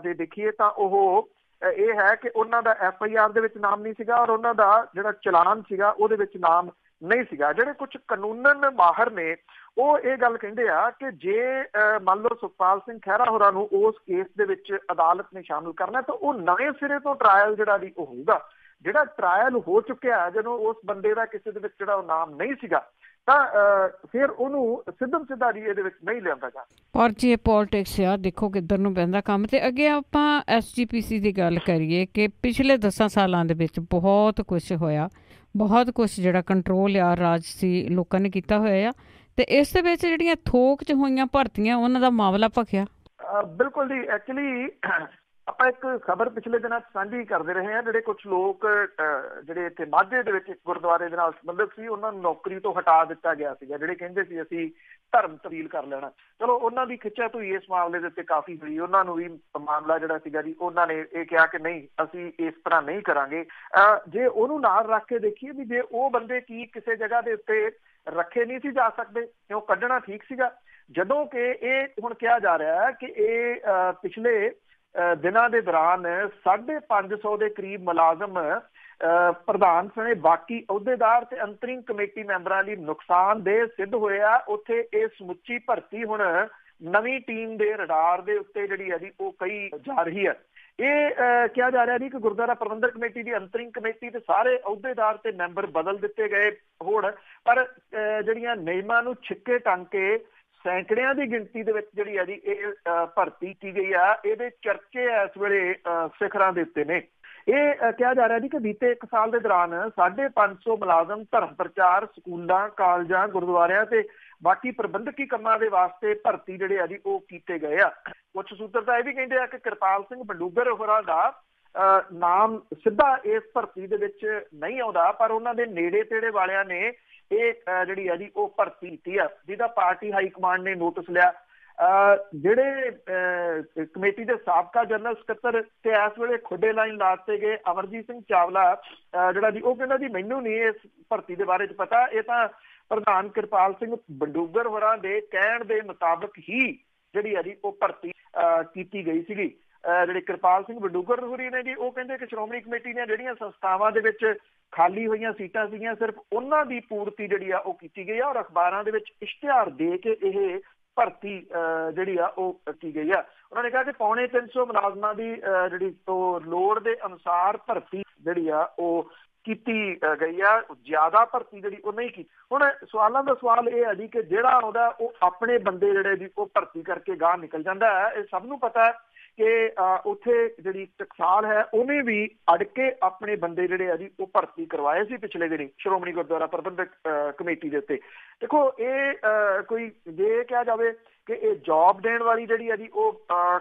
ਜੇ ਦੇਖੀਏ ਤਾਂ ਉਹ ਇਹ ਹੈ ਕਿ ਉਹਨਾਂ ਦਾ FIR ਦੇ ਵਿੱਚ ਨਾਮ ਨਹੀਂ ਸੀਗਾ ਔਰ ਉਹਨਾਂ ਦਾ ਜਿਹੜਾ ਚਲਾਨ ਸੀਗਾ ਉਹਦੇ ਵਿੱਚ ਨਾਮ ਨਹੀਂ ਸੀਗਾ। ਜਿਹੜੇ ਕੁਝ ਕਾਨੂੰਨਨ ਮਾਹਰ ਨੇ ਉਹ ਇਹ ਗੱਲ ਕਹਿੰਦੇ ਆ ਕਿ ਜੇ ਮੰਨ ਲਓ ਸੁਖਪਾਲ ਸਿੰਘ ਖਹਿਰਾ ਹੋਰਾਂ ਨੂੰ ਉਸ ਕੇਸ ਦੇ ਵਿੱਚ ਅਦਾਲਤ ਨੇ ਸ਼ਾਮਿਲ ਕਰਨਾ ਤਾਂ ਉਹ ਨਵੇਂ ਸਿਰੇ ਤੋਂ ਟਰਾਇਲ ਜਿਹੜਾ ਵੀ ਉਹ ਹੋਊਗਾ। ਜਿਹੜਾ ਟਰਾਇਲ ਹੋ ਚੁੱਕਿਆ ਜਦੋਂ ਉਸ ਬੰਦੇ ਦਾ ਕਿਸੇ ਦੇ ਵਿੱਚ ਜਿਹੜਾ ਉਹ ਨਾਮ ਨਹੀਂ ਸੀਗਾ ਤਾਂ ਫਿਰ ਉਹਨੂੰ ਸਿੱਧਾ ਜੀ ਇਹਦੇ ਵਿੱਚ ਨਹੀਂ ਲਿਆਂਦਾ ਜਾ। ਪਰ ਜੀ ਇਹ ਪੋਲਿਟਿਕਸ ਆ, ਦੇਖੋ ਕਿੱਧਰ ਨੂੰ ਪੈਂਦਾ ਕੰਮ। ਤੇ ਅੱਗੇ ਆਪਾਂ SGPC ਦੀ ਗੱਲ ਕਰੀਏ ਕਿ ਪਿਛਲੇ 10 ਸਾਲਾਂ ਦੇ ਵਿੱਚ ਬਹੁਤ ਕੁਛ ਹੋਇਆ, ਬਹੁਤ ਕੁਛ ਜਿਹੜਾ ਕੰਟਰੋਲ ਆ ਰਾਜਸੀ ਲੋਕਾਂ ਨੇ ਕੀਤਾ ਹੋਇਆ ਆ, ਤੇ ਇਸ ਦੇ ਵਿੱਚ ਜਿਹੜੀਆਂ ਥੋਕ 'ਚ ਹੋਈਆਂ ਭਰਤੀਆਂ ਉਹਨਾਂ ਦਾ ਮਾਮਲਾ ਭਖਿਆ। ਬਿਲਕੁਲ ਜੀ, ਐਕਚੁਅਲੀ ਆਪਾਂ ਇੱਕ ਖਬਰ ਪਿਛਲੇ ਦਿਨਾਂ ਸਾਂਝੀ ਕਰਦੇ ਰਹੇ ਹਾਂ। ਜਿਹੜੇ ਕੁਝ ਲੋਕ ਜਿਹੜੇ ਇੱਥੇ ਮਾਝੇ ਦੇ ਵਿੱਚ ਗੁਰਦੁਆਰੇ ਦੇ ਨਾਲ ਸੰਬੰਧਿਤ ਸੀ ਉਹਨਾਂ ਨੂੰ ਨੌਕਰੀ ਤੋਂ ਹਟਾ ਦਿੱਤਾ ਗਿਆ ਸੀਗਾ, ਜਿਹੜੇ ਕਹਿੰਦੇ ਸੀ ਅਸੀਂ ਧਰਮ ਤਬਦੀਲ ਕਰ ਲੈਣਾ। ਚਲੋ ਉਹਨਾਂ ਦੀ ਖਿੱਚਾ ਧੂਈ ਇਸ ਮਾਮਲੇ ਦੇ ਉੱਤੇ ਕਾਫੀ ਹੋਈ। ਉਹਨਾਂ ਨੂੰ ਵੀ ਮਾਮਲਾ ਜਿਹੜਾ ਸੀਗਾ ਜੀ ਉਹਨਾਂ ਨੇ ਇਹ ਕਿਹਾ ਕਿ ਨਹੀਂ ਅਸੀਂ ਇਸ ਤਰ੍ਹਾਂ ਨਹੀਂ ਕਰਾਂਗੇ। ਜੇ ਉਹਨੂੰ ਨਾਲ ਰੱਖ ਕੇ ਦੇਖੀਏ ਵੀ ਜੇ ਉਹ ਬੰਦੇ ਕੀ ਕਿਸੇ ਜਗ੍ਹਾ ਦੇ ਉੱਤੇ ਰੱਖੇ ਨਹੀਂ ਸੀ ਜਾ ਸਕਦੇ ਤੇ ਉਹ ਕੱਢਣਾ ਠੀਕ ਸੀਗਾ, ਜਦੋਂ ਕਿ ਇਹ ਹੁਣ ਕਿਹਾ ਜਾ ਰਿਹਾ ਹੈ ਕਿ ਇਹ ਪਿਛਲੇ ਦਿਨਾਂ ਦੇ ਦੌਰਾਨ 550 ਦੇ ਕਰੀਬ ਮੁਲਾਜ਼ਮ ਪ੍ਰਧਾਨ ਸਣੇ ਬਾਕੀ ਅਹੁਦੇਦਾਰ ਤੇ ਅੰਤਰਿਮ ਕਮੇਟੀ ਮੈਂਬਰਾਂ ਲਈ ਨੁਕਸਾਨਦੇਹ ਸਿੱਧ ਹੋਇਆ। ਉੱਥੇ ਇਹ ਸਮੁੱਚੀ ਭਰਤੀ ਹੁਣ ਨਵੀਂ ਟੀਮ ਦੇ ਰਡਾਰ ਦੇ ਉੱਤੇ ਜਿਹੜੀ ਹੈ ਜੀ ਉਹ ਕਹੀ ਜਾ ਰਹੀ ਹੈ। ਇਹ ਕਿਹਾ ਜਾ ਰਿਹਾ ਜੀ ਕਿ ਗੁਰਦੁਆਰਾ ਪ੍ਰਬੰਧਕ ਕਮੇਟੀ ਦੀ ਅੰਤਰਿਮ ਕਮੇਟੀ ਤੇ ਸਾਰੇ ਅਹੁਦੇਦਾਰ ਤੇ ਮੈਂਬਰ ਬਦਲ ਦਿੱਤੇ ਗਏ ਹੋਣ, ਪਰ ਜਿਹੜੀਆਂ ਨਿਯਮਾਂ ਨੂੰ ਛਿੱਕੇ ਟੰਗ ਕੇ ਸੈਂਕੜਿਆਂ ਦੀ ਗਿਣਤੀ ਦੇ ਵਿੱਚ ਜਿਹੜੀ ਹੈ ਜੀ ਇਹ ਭਰਤੀ ਕੀਤੀ ਗਈ ਆ। ਇਹਦੇ ਚਰਚੇ ਇਸ ਵੇਲੇ ਸਿਖਰਾਂ ਦੇ ਉੱਤੇ ਨੇ। ਇਹ ਕਿਹਾ ਜਾ ਰਿਹਾ ਜੀ ਕਿ ਬੀਤੇ 1 ਸਾਲ ਦੇ ਦੌਰਾਨ 550 ਮੁਲਾਜ਼ਮ ਧਰਮ ਪ੍ਰਚਾਰ ਸਕੂਲਾਂ, ਕਾਲਜਾਂ, ਗੁਰਦੁਆਰਿਆਂ ਤੇ ਬਾਕੀ ਪ੍ਰਬੰਧਕੀ ਕੰਮਾਂ ਦੇ ਵਾਸਤੇ ਭਰਤੀ ਜਿਹੜੇ ਆ ਜੀ ਉਹ ਕੀਤੇ ਗਏ ਆ। ਕੁਝ ਸੂਤਰ ਤਾਂ ਇਹ ਵੀ ਕਹਿੰਦੇ ਆ ਕਿ ਕਿਰਪਾਲ ਸਿੰਘ ਬਡੂਗਰ ਹੋਰਾਂ ਦਾ ਨਾਮ ਸਿੱਧਾ ਇਸ ਭਰਤੀ ਦੇ ਵਿੱਚ ਨਹੀਂ ਆਉਂਦਾ, ਪਰ ਉਹਨਾਂ ਦੇ ਨੇੜੇ ਤੇੜੇ ਵਾਲਿਆਂ ਨੇ ਇਹ ਜਿਹੜੀ ਆ ਜੀ ਉਹ ਭਰਤੀ ਕੀਤੀ ਆ, ਜਿਹਦਾ ਪਾਰਟੀ ਹਾਈ ਕਮਾਂਡ ਨੇ ਨੋਟਿਸ ਲਿਆ। ਜਿਹੜੇ ਕਮੇਟੀ ਦੇ ਸਾਬਕਾ ਜਨਰਲ ਸਕੱਤਰ ਤੇ ਇਸ ਵੇਲੇ ਖੁੱਡੇ ਲਾਈਨ ਲਾ ਦਿੱਤੇ ਗਏ ਅਮਰਜੀਤ ਸਿੰਘ ਚਾਵਲਾ ਜਿਹੜਾ ਜੀ ਉਹ ਕਹਿੰਦਾ ਜੀ ਮੈਨੂੰ ਨਹੀਂ ਇਸ ਭਰਤੀ ਦੇ ਬਾਰੇ 'ਚ ਪਤਾ, ਇਹ ਤਾਂ ਪ੍ਰਧਾਨ ਕਿਰਪਾਲ ਸਿੰਘ ਬਡੂਗਰ ਹੋਰਾਂ ਦੇ ਕਹਿਣ ਦੇ ਮੁਤਾਬਕ ਹੀ ਜਿਹੜੀ ਆ ਜੀ ਉਹ ਭਰਤੀ ਕੀਤੀ ਗਈ ਸੀਗੀ। ਜਿਹੜੇ ਕਿਰਪਾਲ ਸਿੰਘ ਬਡੂਗਰ ਹੋਰੀ ਨੇ ਜੀ ਉਹ ਕਹਿੰਦੇ ਕਿ ਸ਼੍ਰੋਮਣੀ ਕਮੇਟੀ ਦੀਆਂ ਜਿਹੜੀਆਂ ਸੰਸਥਾਵਾਂ ਦੇ ਵਿੱਚ ਖਾਲੀ ਹੋਈਆਂ ਸੀਟਾਂ ਸੀਗੀਆਂ ਸਿਰਫ ਉਹਨਾਂ ਦੀ ਪੂਰਤੀ ਜਿਹੜੀ ਆ ਉਹ ਕੀਤੀ ਗਈ ਆ ਔਰ ਅਖਬਾਰਾਂ ਦੇ ਵਿੱਚ ਇਸ਼ਤਿਹਾਰ ਦੇ ਕੇ ਇਹ ਭਰਤੀ ਜਿਹੜੀ ਆ ਉਹ ਕੀਤੀ ਗਈ ਆ। ਉਹਨਾਂ ਨੇ ਕਿਹਾ ਕਿ 350 ਮੁਲਾਜ਼ਮਾਂ ਦੀ ਜਿਹੜੀ ਉਹ ਲੋੜ ਦੇ ਅਨੁਸਾਰ ਭਰਤੀ ਜਿਹੜੀ ਆ ਉਹ ਕੀਤੀ ਗਈ ਆ, ਜ਼ਿਆਦਾ ਭਰਤੀ ਜਿਹੜੀ ਉਹ ਨਹੀਂ ਕੀਤੀ। ਹੁਣ ਸਵਾਲਾਂ ਦਾ ਸਵਾਲ ਇਹ ਹੈ ਜੀ ਕਿ ਜਿਹੜਾ ਆਉਂਦਾ ਉਹ ਆਪਣੇ ਬੰਦੇ ਜਿਹੜੇ ਜੀ ਉਹ ਭਰਤੀ ਕਰਕੇ ਗਾਹ ਨਿਕਲ ਜਾਂਦਾ ਹੈ। ਇਹ ਸਭ ਨੂੰ ਪਤਾ ਹੈ कि उत्थे जिहड़ी टकसाल है उन्हें भी अड़ के अपने बंदे जिहड़े आ जी वो भर्ती करवाए सी पिछले दिनी श्रोमणी गुरुद्वारा प्रबंधक कमेटी दे उत्ते। देखो ये कोई जे कहा जाए कि ये जॉब देने वाली जिहड़ी है जी वो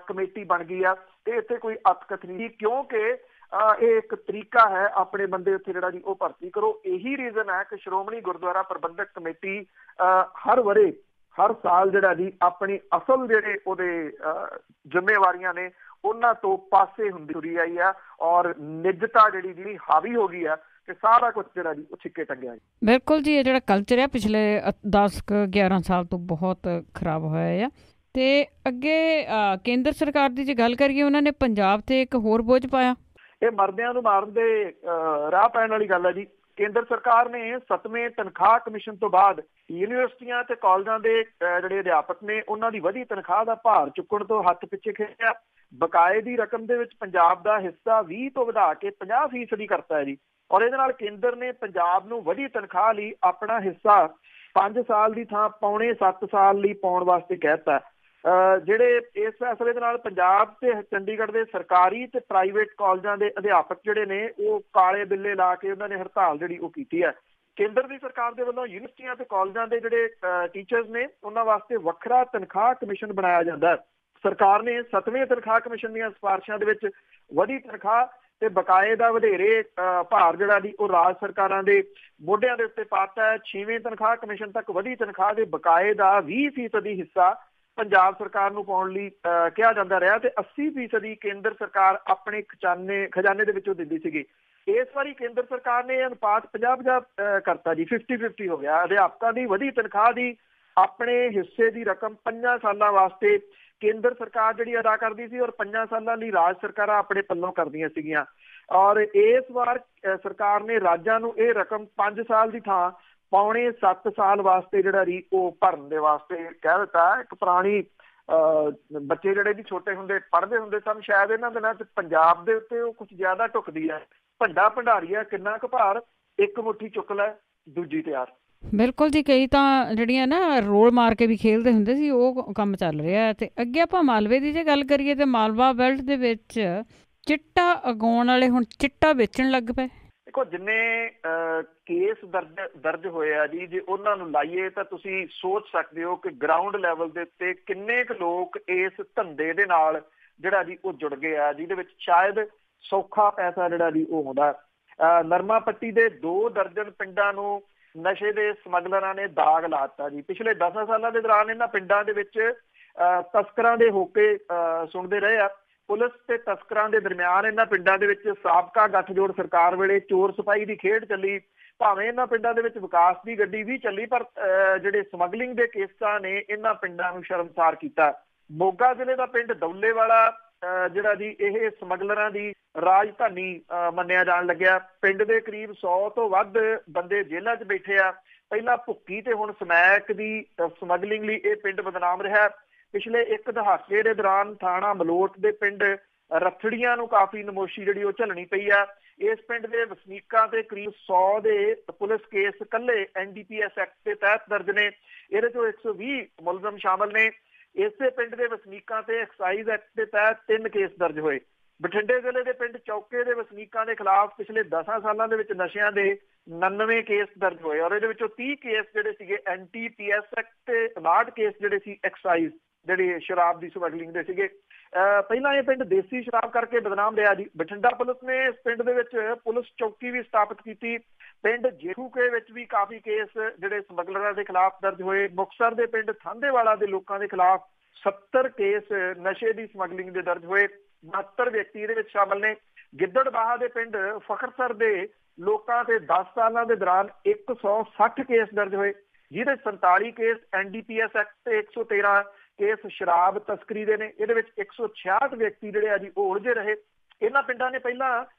कमेटी बन गई आ ते इत्थे कोई अतकथ नहीं, क्योंकि ये एक तरीका है अपने बंदे उत्थे जिहड़ा जी वो भर्ती करो। यही रीजन है कि श्रोमणी गुरुद्वारा प्रबंधक कमेटी हर वरे हर साल जिहड़ा जी अपनी असल जिहड़े उहदे जिम्मेवारियां ने उन्हां तो पासे हुंदी तुरी आई है और निजता जिहड़ी हावी हो गई है कि सारा कुछ जिहड़ा जी छिक्के टंगिया। बिल्कुल जी, ये जिहड़ा कल्चर है पिछले 10-11 साल तो बहुत खराब होया है। ते अगे केंद्र सरकार की जे गल करिए उन्होंने पंजाब ते एक होर बोझ पाया। ये मरदियां नूं मारन दे राह पैण वाली गल है जी। केंद्र सरकार ने 7वें तनख्वाह कमिशन तो बाद यूनिवर्सिटियां ते कॉलेजां दे जिहड़े अध्यापक ने उन्हां दी वधी तनख्वाह दा भार चुकण तो हੱਥ पिछे खिच्चिया। बकाए दी रकम दे विच पंजाब दा हिस्सा 20 तो वधा के 50% करता है जी। और इहदे नाल केंद्र ने पंजाब नूं वधी तनख्वाह लई अपना हिस्सा 5 साल दी थां पौने 7 साल लई पाउण वास्ते कहता है। ਜਿਹੜੇ ਇਸ फैसले ਦੇ ਨਾਲ ਪੰਜਾਬ ਤੇ ਚੰਡੀਗੜ੍ਹ ਦੇ ਸਰਕਾਰੀ ਤੇ ਪ੍ਰਾਈਵੇਟ ਕਾਲਜਾਂ ਦੇ ਅਧਿਆਪਕ ਜਿਹੜੇ ਨੇ ਉਹ ਕਾਲੇ ਬਿੱਲੇ ਲਾ ਕੇ ਉਹਨਾਂ ਨੇ ਹੜਤਾਲ ਜਿਹੜੀ ਉਹ ਕੀਤੀ ਹੈ। ਕੇਂਦਰ ਦੀ ਸਰਕਾਰ ਦੇ ਵੱਲੋਂ ਯੂਨੀਵਰਸਿਟੀਆਂ ਤੇ ਕਾਲਜਾਂ ਦੇ ਜਿਹੜੇ ਟੀਚਰਸ ਨੇ ਉਹਨਾਂ ਵਾਸਤੇ ਵੱਖਰਾ ਤਨਖਾਹ ਕਮਿਸ਼ਨ ਬਣਾਇਆ ਜਾਂਦਾ। ਸਰਕਾਰ ਨੇ 7ਵੇਂ ਤਨਖਾਹ ਕਮਿਸ਼ਨ ਦੀਆਂ ਸਿਫਾਰਿਸ਼ਾਂ ਦੇ ਵਿੱਚ ਵਧੀ ਤਨਖਾਹ ਤੇ ਬਕਾਏ ਦਾ ਵਧੇਰੇ ਭਾਰ ਜਿਹੜਾ ਦੀ ਉਹ ਰਾਜ ਸਰਕਾਰਾਂ ਦੇ ਮੋਢਿਆਂ ਦੇ ਉੱਤੇ ਪਾਤਾ ਹੈ। 6ਵੇਂ ਤਨਖਾਹ ਕਮਿਸ਼ਨ ਤੱਕ ਵਧੀ ਤਨਖਾਹ ਦੇ ਬਕਾਏ ਦਾ 20% ਹਿੱਸਾ पंजाब सरकार नूं पाउण लई कहा जांदा रहा ते 80% केंद्र सरकार अपने खजाने दे विचों दिंदी सीगी। इस वारी केंद्र सरकार ने अनुपात 50-50 करता जी, 50-50 हो गया। अध्यापकों की वधी तनख्वाह की अपने हिस्से की रकम 5 सालों वास्ते केंद्र सरकार जिहड़ी अदा करदी सी और 5 सालों लई राज सरकारां अपने पल्लों करदियां सीगियां। और इस बार सरकार ने राज्यां नूं इह रकम 5 साल की थां पौने 7 साल वास्ते जिहड़ा जी वो भरन दे वास्ते कह दिता। एक पुरानी बच्चे जिहड़े जी छोटे हुंदे पढ़दे हुंदे सन, शायद इन्हां दिनां च पंजाब दे उत्ते कुछ ज़्यादा टुकदी है। भंडा भंडारीआ किन्ना कुछ भार, एक मुट्ठी चुक लै दूजी तैयार। बिल्कुल जी, कई तो जिहड़ियां ना रोल मार के भी खेलते हुंदे सी वो काम चल रहा है। ते अगे आपां मालवे की जे गल करिए तो मालवा बेल्ट दे विच चिट्टा उगाउण वाले हुण चिट्टा वेचण लग पए। देखो जिन्ने केस दर्ज होए आ जी, जे उन्हां नूं लाइए तां तुसीं सोच सकदे हो कि ग्राउंड लैवल दे उत्ते किन्ने क लोग इस धंधे दे नाल जिहड़ा जी वो जुड़ गए आ, जिहदे विच शायद सौखा पैसा जिहड़ा जी वो आउंदा। नरमा पट्टी दे 2 दर्जन पिंडां नूं नशे दे समगलरां ने दाग लाता जी। पिछले 10 सालां दे दौरान इन्हां पिंडां दे विच तस्करां दे होके सुणदे रहे आ। पुलिस ते तस्करां दे दरमियान इन्हां पिंडां दे विच साबका गठजोड़ सरकार वेले चोर सिपाही दी खेड चली। भावें इन्हां पिंडां दे विच विकास दी गड्डी भी चली, पर जिहड़े समगलिंग दे केसां ने इन्हां पिंडां नूं शर्मसार कीता। मोगा जिले दा पिंड दौले वाला जिहड़ा जी ਇਹ ਸਮਗਲਰਾਂ ਦੀ ਰਾਜਧਾਨੀ ਮੰਨਿਆ ਜਾਣ ਲੱਗਿਆ। ਪਿੰਡ ਦੇ ਕਰੀਬ 100 ਤੋਂ ਵੱਧ ਬੰਦੇ ਜੇਲ੍ਹਾਂ 'ਚ ਬੈਠੇ ਆ। ਪਹਿਲਾਂ ਭੁੱਕੀ ਤੇ ਹੁਣ ਸਮੈਕ ਦੀ ਸਮਗਲਿੰਗ ਲਈ ਇਹ ਪਿੰਡ ਬਦਨਾਮ ਰਿਹਾ। ਪਿਛਲੇ ਇੱਕ ਦਹਾਕੇ ਦੇ ਦੌਰਾਨ ਥਾਣਾ ਮਲੋਟ ਦੇ ਪਿੰਡ ਰਥੜੀਆਂ ਨੂੰ ਕਾਫੀ ਨਮੋਸ਼ੀ ਜਿਹੜੀ ਉਹ ਝੱਲਣੀ ਪਈ ਆ। ਇਸ ਪਿੰਡ ਦੇ ਵਸਨੀਕਾਂ ਤੇ ਕਰੀਬ 100 ਦੇ ਪੁਲਿਸ ਕੇਸ ਕੱਲੇ NDPS ਐਕਟ ਦੇ ਤਹਿਤ ਦਰਜ ਨੇ। ਇਹਦੇ ਚੋਂ 120 ਮੁਲਜ਼ਮ ਸ਼ਾਮਲ ਨੇ। ਇਸੇ ਪਿੰਡ ਦੇ ਵਸਨੀਕਾਂ ਤੇ ਐਕਸਾਈਜ਼ ਐਕਟ ਦੇ ਤਹਿਤ 3 ਕੇਸ ਦਰਜ ਹੋਏ। ਬਠਿੰਡੇ ਜ਼ਿਲ੍ਹੇ ਦੇ ਪਿੰਡ ਚੌਕੇ ਦੇ ਵਸਨੀਕਾਂ ਦੇ ਖਿਲਾਫ ਪਿਛਲੇ 10 ਸਾਲਾਂ ਦੇ ਵਿੱਚ ਨਸ਼ਿਆਂ ਦੇ 99 ਕੇਸ ਦਰਜ ਹੋਏ ਔਰ ਇਹਦੇ ਵਿੱਚੋਂ 30 ਕੇਸ ਜਿਹੜੇ ਸੀਗੇ NDPS ਐਕਟ ਤੇ 59 ਕੇਸ ਜਿਹੜੇ ਸੀ ਐਕਸਾਈਜ਼ ਜਿਹੜੀ ਸ਼ਰਾਬ ਦੀ ਸਮਗਲਿੰਗ ਦੇ ਸੀਗੇ। ਪਹਿਲਾਂ ਇਹ ਪਿੰਡ ਦੇਸੀ ਸ਼ਰਾਬ ਕਰਕੇ ਬਦਨਾਮ ਰਿਹਾ ਜੀ। ਬਠਿੰਡਾ ਪੁਲਿਸ ਨੇ ਇਸ ਪਿੰਡ ਦੇ ਵਿੱਚ ਪੁਲਿਸ ਚੌਕੀ ਵੀ ਸਥਾਪਿਤ ਕੀਤੀ। ਪਿੰਡ ਜੇਠੂਕੇ ਵਿੱਚ ਵੀ ਕਾਫੀ ਕੇਸ ਜਿਹੜੇ ਸਮਗਲਰਾਂ ਦੇ ਖਿਲਾਫ ਦਰਜ ਹੋਏ। ਮੁਕਤਸਰ ਦੇ ਪਿੰਡ ਥਾਂਦੇਵਾਲਾ ਦੇ ਲੋਕਾਂ ਦੇ ਖਿਲਾਫ 70 ਕੇਸ ਨਸ਼ੇ ਦੀ ਸਮਗਲਿੰਗ ਦੇ ਦਰਜ ਹੋਏ। 72 ਵਿਅਕਤੀ ਇਹਦੇ ਵਿੱਚ ਸ਼ਾਮਲ ਨੇ। ਗਿੱਦੜਬਾਹਾ ਦੇ ਪਿੰਡ ਫਖਰਸਰ ਦੇ ਲੋਕਾਂ ਤੇ 10 ਸਾਲਾਂ ਦੇ ਦੌਰਾਨ 160 ਕੇਸ ਦਰਜ ਹੋਏ, ਜਿਹਦੇ 47 ਕੇਸ NDPS ਐਕਟ ਤੇ 113 ਕੇਸ ਸ਼ਰਾਬ ਤਸਕਰੀ ਦੇ ਨੇ। ਇਹਦੇ ਵਿੱਚ 166 ਵਿਅਕਤੀ ਜਿਹੜੇ ਆ ਜੀ ਉਹ ਉਲਝੇ ਰਹੇ। ਇਹਨਾਂ ਪਿੰਡਾਂ ਨੇ ਪਹਿਲਾਂ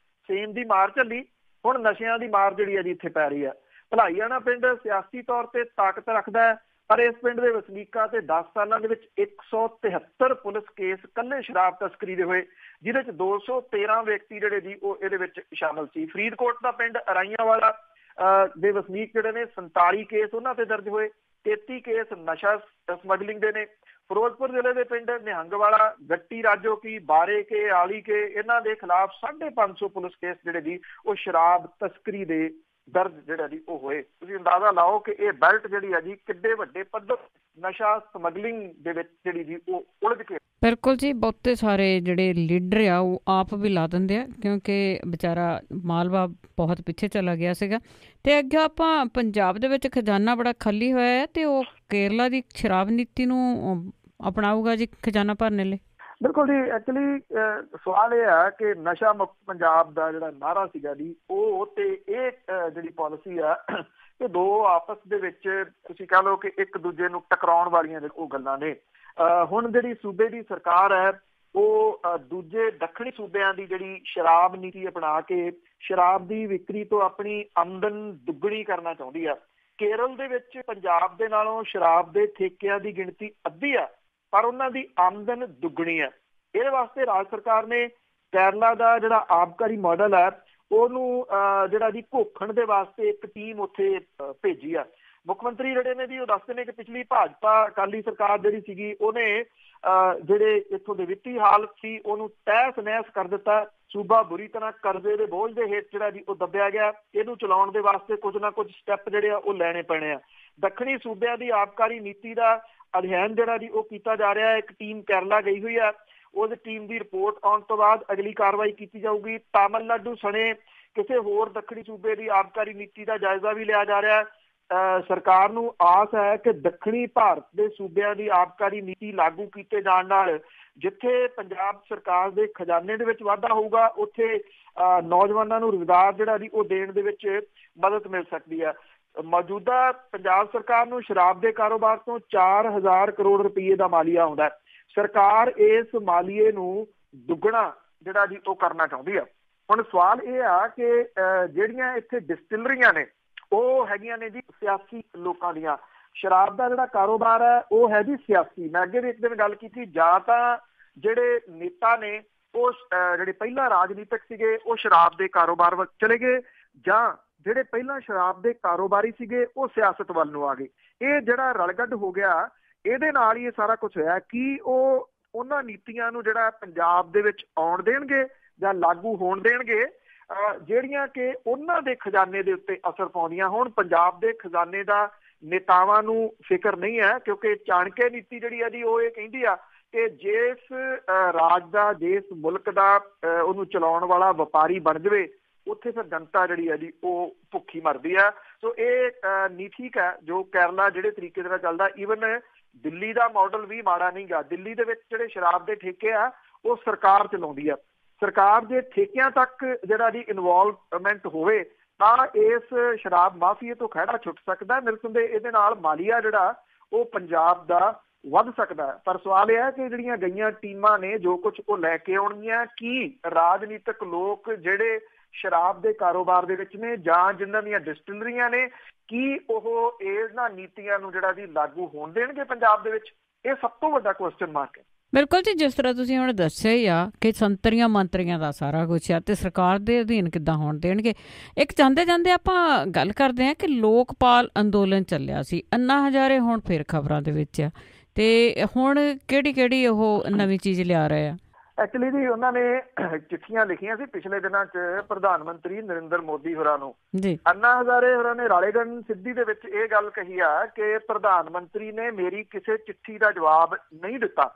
ਸੇਮ ਦੀ ਮਾਰ ਝੱਲੀ, ਹੁਣ ਨਸ਼ਿਆਂ ਦੀ ਮਾਰ ਜਿਹੜੀ ਆ ਜੀ ਇੱਥੇ ਪੈ ਰਹੀ ਆ। ਭਲਾਈਆਣਾ ਪਿੰਡ ਸਿਆਸੀ ਤੌਰ ਤੇ ਤਾਕਤ ਰੱਖਦਾ ਹੈ, ਪਰ ਇਸ ਪਿੰਡ ਦੇ ਵਸਨੀਕਾਂ ਤੇ 10 ਸਾਲਾਂ ਦੇ ਵਿੱਚ 173 ਪੁਲਿਸ ਕੇਸ ਕੱਲੇ ਸ਼ਰਾਬ ਤਸਕਰੀ ਦੇ ਹੋਏ, ਜਿਹਦੇ ਚ 213 ਵਿਅਕਤੀ ਜਿਹੜੇ ਜੀ ਉਹ ਇਹਦੇ ਵਿੱਚ ਸ਼ਾਮਲ ਸੀ। ਫਰੀਦਕੋਟ ਦਾ ਪਿੰਡ ਅਰਾਈਆਂ ਵਾਲਾ ਦੇ ਵਸਨੀਕ ਜਿਹੜੇ ਨੇ 47 ਕੇਸ ਉਹਨਾਂ ਤੇ ਦਰਜ ਹੋਏ। 33 ਕੇਸ ਨਸ਼ਾ ਸਮਗਲਿੰਗ ਦੇ ਨੇ। ਫਿਰੋਜ਼ਪੁਰ ਜ਼ਿਲ੍ਹੇ ਦੇ ਪਿੰਡ ਨਿਹੰਗ ਵਾਲਾ, ਗੱਟੀ ਰਾਜੋ ਕੀ, ਬਾਰੇ ਕੇ, ਆਲੀ ਕੇ, ਇਹਨਾਂ ਦੇ ਖਿਲਾਫ 550 ਪੁਲਿਸ ਕੇਸ ਜਿਹੜੇ ਜੀ ਉਹ ਸ਼ਰਾਬ ਤਸਕਰੀ ਦੇ ਦਰਜ ਜਿਹੜਾ ਜੀ ਉਹ ਹੋਏ। ਤੁਸੀਂ ਅੰਦਾਜ਼ਾ ਲਾਓ ਕਿ ਇਹ ਬੈਲਟ ਜਿਹੜੀ ਹੈ ਜੀ ਕਿੱਡੇ ਵੱਡੇ ਪੱਧਰ ਨਸ਼ਾ ਸਮਗਲਿੰਗ ਦੇ ਵਿੱਚ ਜਿਹੜੀ ਜੀ ਉਹ ਉਲਝ ਕੇ। ਬਿਲਕੁਲ ਜੀ, ਬਹੁਤੇ ਸਾਰੇ ਜਿਹੜੇ ਲੀਡਰ ਆ ਉਹ ਆਪ ਵੀ ਲਾ ਦਿੰਦੇ ਆ, ਕਿਉਂਕਿ ਵਿਚਾਰਾ ਮਾਲਵਾ ਬਹੁਤ ਪਿੱਛੇ ਚਲਾ ਗਿਆ ਸੀਗਾ। ਤੇ ਅੱਗੇ ਆਪਾਂ ਪੰਜਾਬ ਦੇ ਵਿੱਚ ਖਜ਼ਾਨਾ ਬੜਾ ਖਾਲੀ ਹੋਇਆ ਹੈ ਤੇ ਉਹ ਕੇਰਲਾ ਦੀ ਸ਼ਰਾਬ ਨੀਤੀ ਨੂੰ ਅਪਣਾਊਗਾ ਜੀ ਖਜ਼ਾਨਾ ਭਰਨੇ ਲਈ। ਬਿਲਕੁਲ ਜੀ, ਐਕਚੁਅਲੀ ਸਵਾਲ ਇਹ ਆ ਕਿ ਨਸ਼ਾ ਮੁਕਤ ਪੰਜਾਬ ਦਾ ਜਿਹੜਾ ਨਾਅਰਾ ਸੀਗਾ ਜੀ ਉਹ ਤੇ ਇਹ ਜਿਹੜੀ ਪਾਲਿਸੀ ਆ ਇਹ ਦੋ ਆਪਸ ਦੇ ਵਿੱਚ ਤੁਸੀਂ ਕਹਿ ਲਓ ਕਿ ਇੱਕ ਦੂਜੇ ਨੂੰ ਟਕਰਾਉਣ ਵਾਲੀਆਂ ਉਹ ਗੱਲਾਂ ਨੇ। ਹੁਣ ਜਿਹੜੀ ਸੂਬੇ ਦੀ ਸਰਕਾਰ ਹੈ ਉਹ ਦੂਜੇ ਦੱਖਣੀ ਸੂਬਿਆਂ ਦੀ ਜਿਹੜੀ ਸ਼ਰਾਬ ਨੀਤੀ ਅਪਣਾ ਕੇ ਸ਼ਰਾਬ ਦੀ ਵਿਕਰੀ ਤੋਂ ਆਪਣੀ ਆਮਦਨ ਦੁੱਗਣੀ ਕਰਨਾ ਚਾਹੁੰਦੀ ਆ। ਕੇਰਲ ਦੇ ਵਿੱਚ ਪੰਜਾਬ ਦੇ ਨਾਲੋਂ ਸ਼ਰਾਬ ਦੇ ਠੇਕਿਆਂ ਦੀ ਗਿਣਤੀ ਅੱਧੀ ਆ, ਪਰ ਉਹਨਾਂ ਦੀ ਆਮਦਨ ਦੁੱਗਣੀ ਹੈ। ਇਹਦੇ ਵਾਸਤੇ ਰਾਜ ਸਰਕਾਰ ਨੇ ਕੇਰਲਾ ਦਾ ਜਿਹੜਾ ਆਬਕਾਰੀ ਮਾਡਲ ਹੈ ਉਹਨੂੰ ਜਿਹੜਾ ਜੀ ਘੋਖਣ ਦੇ ਵਾਸਤੇ ਇੱਕ ਟੀਮ ਉੱਥੇ ਭੇਜੀ ਆ। ਮੁੱਖ ਮੰਤਰੀ ਜਿਹੜੇ ਨੇ ਜੀ ਉਹ ਦੱਸਦੇ ਨੇ ਕਿ ਪਿਛਲੀ ਭਾਜਪਾ ਅਕਾਲੀ ਸਰਕਾਰ ਜਿਹੜੀ ਸੀਗੀ ਉਹਨੇ ਜਿਹੜੇ ਇੱਥੋਂ ਦੇ ਵਿੱਤੀ ਹਾਲਤ ਸੀ ਉਹਨੂੰ ਤਹਿਸ ਨਹਿਸ ਕਰ ਦਿੱਤਾ। ਸੂਬਾ ਬੁਰੀ ਤਰ੍ਹਾਂ ਕਰਜ਼ੇ ਦੇ ਬੋਝ ਦੇ ਹੇਠ ਜਿਹੜਾ ਜੀ ਉਹ ਦੱਬਿਆ ਗਿਆ। ਇਹਨੂੰ ਚਲਾਉਣ ਦੇ ਵਾਸਤੇ ਕੁਝ ਨਾ ਕੁਝ ਸਟੈਪ ਜਿਹੜੇ ਆ ਉਹ ਲੈਣੇ ਪੈਣੇ ਆ। ਦੱਖਣੀ ਸੂਬਿਆਂ ਦੀ ਆਬਕਾਰੀ ਨੀਤੀ ਦਾ ਅਧਿਐਨ ਜਿਹੜਾ ਜੀ ਉਹ ਕੀਤਾ ਜਾ ਰਿਹਾ ਹੈ। ਇੱਕ ਟੀਮ ਕੇਰਲਾ ਗਈ ਹੋਈ ਆ, ਉਸ ਟੀਮ ਦੀ ਰਿਪੋਰਟ ਆਉਣ ਤੋਂ ਬਾਅਦ ਅਗਲੀ ਕਾਰਵਾਈ ਕੀਤੀ ਜਾਊਗੀ। ਤਾਮਿਲਨਾਡੂ ਸਣੇ ਕਿਸੇ ਹੋਰ ਦੱਖਣੀ ਸੂਬੇ ਦੀ ਆਬਕਾਰੀ ਨੀਤੀ ਦਾ ਜਾਇਜ਼ਾ ਵੀ ਲਿਆ ਜਾ ਰਿਹਾ ਹੈ। ਸਰਕਾਰ ਨੂੰ ਆਸ ਹੈ ਕਿ ਦੱਖਣੀ ਭਾਰਤ ਦੇ ਸੂਬਿਆਂ ਦੀ ਆਬਕਾਰੀ ਨੀਤੀ ਲਾਗੂ ਕੀਤੇ ਜਾਣ ਨਾਲ ਜਿੱਥੇ ਪੰਜਾਬ ਸਰਕਾਰ ਦੇ ਖਜ਼ਾਨੇ ਦੇ ਵਿੱਚ ਵਾਧਾ ਹੋਊਗਾ ਉੱਥੇ ਨੌਜਵਾਨਾਂ ਨੂੰ ਰੁਜ਼ਗਾਰ ਜਿਹੜਾ ਜੀ ਉਹ ਦੇਣ ਦੇ ਵਿੱਚ ਮਦਦ ਮਿਲ ਸਕਦੀ ਹੈ। ਮੌਜੂਦਾ ਪੰਜਾਬ ਸਰਕਾਰ ਨੂੰ ਸ਼ਰਾਬ ਦੇ ਕਾਰੋਬਾਰ ਤੋਂ 4000 ਕਰੋੜ ਰੁਪਏ ਦਾ ਮਾਲੀਆ ਆਉਂਦਾ ਹੈ। ਸਰਕਾਰ ਇਸ ਮਾਲੀਏ ਨੂੰ ਦੁੱਗਣਾ ਜਿਹੜਾ ਜੀ ਉਹ ਕਰਨਾ ਚਾਹੁੰਦੀ ਆ। ਹੁਣ ਸਵਾਲ ਇਹ ਆ ਕਿ ਜਿਹੜੀਆਂ ਇੱਥੇ ਡਿਸਟਿਲਰੀਆਂ ਨੇ ਉਹ ਹੈਗੀਆਂ ਨੇ ਜੀ ਸਿਆਸੀ ਲੋਕਾਂ ਦੀਆਂ। ਸ਼ਰਾਬ ਦਾ ਜਿਹੜਾ ਕਾਰੋਬਾਰ ਹੈ ਉਹ ਹੈ ਜੀ ਸਿਆਸੀ। ਮੈਂ ਅੱਗੇ ਵੀ ਇੱਕ ਦਿਨ ਗੱਲ ਕੀਤੀ, ਜਾਂ ਤਾਂ ਜਿਹੜੇ ਨੇਤਾ ਨੇ ਉਹ ਜਿਹੜੇ ਪਹਿਲਾਂ ਰਾਜਨੀਤਿਕ ਸੀਗੇ ਉਹ ਸ਼ਰਾਬ ਦੇ ਕਾਰੋਬਾਰ ਵੱਲ ਚਲੇ ਗਏ, ਜਾਂ ਜਿਹੜੇ ਪਹਿਲਾਂ ਸ਼ਰਾਬ ਦੇ ਕਾਰੋਬਾਰੀ ਸੀਗੇ ਉਹ ਸਿਆਸਤ ਵੱਲ ਨੂੰ ਆ ਗਏ। ਇਹ ਜਿਹੜਾ ਰਲਗੱਡ ਹੋ ਗਿਆ ਇਹਦੇ ਨਾਲ ਹੀ ਇਹ ਸਾਰਾ ਕੁਝ ਹੋਇਆ। ਕਿ ਉਹ ਉਹਨਾਂ ਨੀਤੀਆਂ ਨੂੰ ਜਿਹੜਾ ਪੰਜਾਬ ਦੇ ਵਿੱਚ ਆਉਣ ਦੇਣਗੇ ਜਾਂ ਲਾਗੂ ਹੋਣ ਦੇਣਗੇ ਜਿਹੜੀਆਂ ਕਿ ਉਹਨਾਂ ਦੇ ਖਜ਼ਾਨੇ ਦੇ ਉੱਤੇ ਅਸਰ ਪਾਉਂਦੀਆਂ ਹੋਣ। ਪੰਜਾਬ ਦੇ ਖਜ਼ਾਨੇ ਦਾ ਨੇਤਾਵਾਂ ਨੂੰ ਫਿਕਰ ਨਹੀਂ ਹੈ, ਕਿਉਂਕਿ ਚਾਣਕੇ ਨੀਤੀ ਜਿਹੜੀ ਹੈ ਜੀ ਉਹ ਇਹ ਕਹਿੰਦੀ ਆ ਕਿ ਜਿਸ ਰਾਜ ਦਾ ਜਿਸ ਮੁਲਕ ਦਾ ਉਹਨੂੰ ਚਲਾਉਣ ਵਾਲਾ ਵਪਾਰੀ ਬਣ ਜਾਵੇ ਉੱਥੇ ਫਿਰ ਜਨਤਾ ਜਿਹੜੀ ਹੈ ਜੀ ਉਹ ਭੁੱਖੀ ਮਰਦੀ ਆ। ਸੋ ਇਹ ਨਹੀਂ ਠੀਕ ਹੈ ਜੋ ਕੇਰਲਾ ਜਿਹੜੇ ਤਰੀਕੇ ਦੇ ਨਾਲ ਚੱਲਦਾ। ਈਵਨ ਦਿੱਲੀ ਦਾ ਮਾਡਲ ਵੀ ਮਾੜਾ ਨਹੀਂ ਗਾ। ਦਿੱਲੀ ਦੇ ਵਿੱਚ ਜਿਹੜੇ ਸ਼ਰਾਬ ਦੇ ਠੇਕੇ ਆ ਉਹ ਸਰਕਾਰ ਚਲਾਉਂਦੀ ਆ। ਸਰਕਾਰ ਦੇ ਠੇਕਿਆਂ ਤੱਕ ਜਿਹੜਾ ਜੀ ਇਨਵੋਲਵਮੈਂਟ ਹੋਵੇ ਤਾਂ ਇਸ ਸ਼ਰਾਬ ਮਾਫੀਏ ਤੋਂ ਖਹਿੜਾ ਛੁੱਟ ਸਕਦਾ। ਨਿਰਸੰਦੇਹ ਇਹਦੇ ਨਾਲ ਮਾਲੀਆ ਜਿਹੜਾ ਉਹ ਪੰਜਾਬ ਦਾ ਵੱਧ ਸਕਦਾ ਹੈ। ਪਰ ਸਵਾਲ ਇਹ ਹੈ ਕਿ ਜਿਹੜੀਆਂ ਗਈਆਂ ਟੀਮਾਂ ਨੇ ਜੋ ਕੁਝ ਉਹ ਲੈ ਕੇ ਆਉਣਗੀਆਂ, ਕੀ ਰਾਜਨੀਤਿਕ ਲੋਕ ਜਿਹੜੇ ਸ਼ਰਾਬ ਦੇ ਕਾਰੋਬਾਰ ਦੇ ਵਿੱਚ ਨੇ ਜਾਂ ਜਿਨ੍ਹਾਂ ਦੀਆਂ ਡਿਸਟਿਲਰੀਆਂ ਨੇ, ਕੀ ਉਹ ਇਹਨਾਂ ਨੀਤੀਆਂ ਨੂੰ ਜਿਹੜਾ ਜੀ ਲਾਗੂ ਹੋਣ ਦੇਣਗੇ ਪੰਜਾਬ ਦੇ ਵਿੱਚ? ਇਹ ਸਭ ਤੋਂ ਵੱਡਾ ਕੁਐਸਚਨ ਮਾਰਕ ਹੈ। ਬਿਲਕੁਲ ਜੀ, ਜਿਸ ਤਰ੍ਹਾਂ ਤੁਸੀਂ ਹੁਣ ਦੱਸਿਆ ਹੀ ਆ ਕਿ ਸੰਤਰੀਆਂ ਮੰਤਰੀਆਂ ਦਾ ਸਾਰਾ ਕੁਛ ਆ ਤੇ ਸਰਕਾਰ ਦੇ ਅਧੀਨ ਕਿੱਦਾਂ ਹੋਣ ਦੇਣਗੇ। ਇੱਕ ਜਾਂਦੇ ਜਾਂਦੇ ਆਪਾਂ ਗੱਲ ਕਰਦੇ ਹਾਂ ਕਿ ਲੋਕਪਾਲ ਅੰਦੋਲਨ ਚੱਲਿਆ ਸੀ, ਅੰਨਾ ਹਜ਼ਾਰੇ ਹੁਣ ਫਿਰ ਖਬਰਾਂ ਦੇ ਵਿੱਚ ਆ ਤੇ ਹੁਣ ਕਿਹੜੀ ਉਹ ਨਵੀਂ ਚੀਜ਼ ਲਿਆ ਰਹੇ ਆ? ਐਕਚੁਅਲੀ ਜੀ ਉਹਨਾਂ ਨੇ ਚਿੱਠੀਆਂ ਲਿਖੀਆਂ ਸੀ ਪਿਛਲੇ ਦਿਨਾਂ 'ਚ ਪ੍ਰਧਾਨ ਮੰਤਰੀ ਨਰਿੰਦਰ ਮੋਦੀ ਹੋਰਾਂ ਨੂੰ। ਅੰਨਾ ਹਜ਼ਾਰੇ ਹੋਰਾਂ ਨੇ ਰਾਲੇਗੰਜ ਸਿੱਧੀ ਦੇ ਵਿੱਚ ਇਹ ਗੱਲ ਕਹੀ ਆ ਕਿ ਪ੍ਰਧਾਨ ਮੰਤਰੀ ਨੇ ਮੇਰੀ ਕਿਸੇ ਚਿੱਠੀ ਦਾ ਜਵਾਬ ਨਹੀਂ ਦਿੱਤਾ।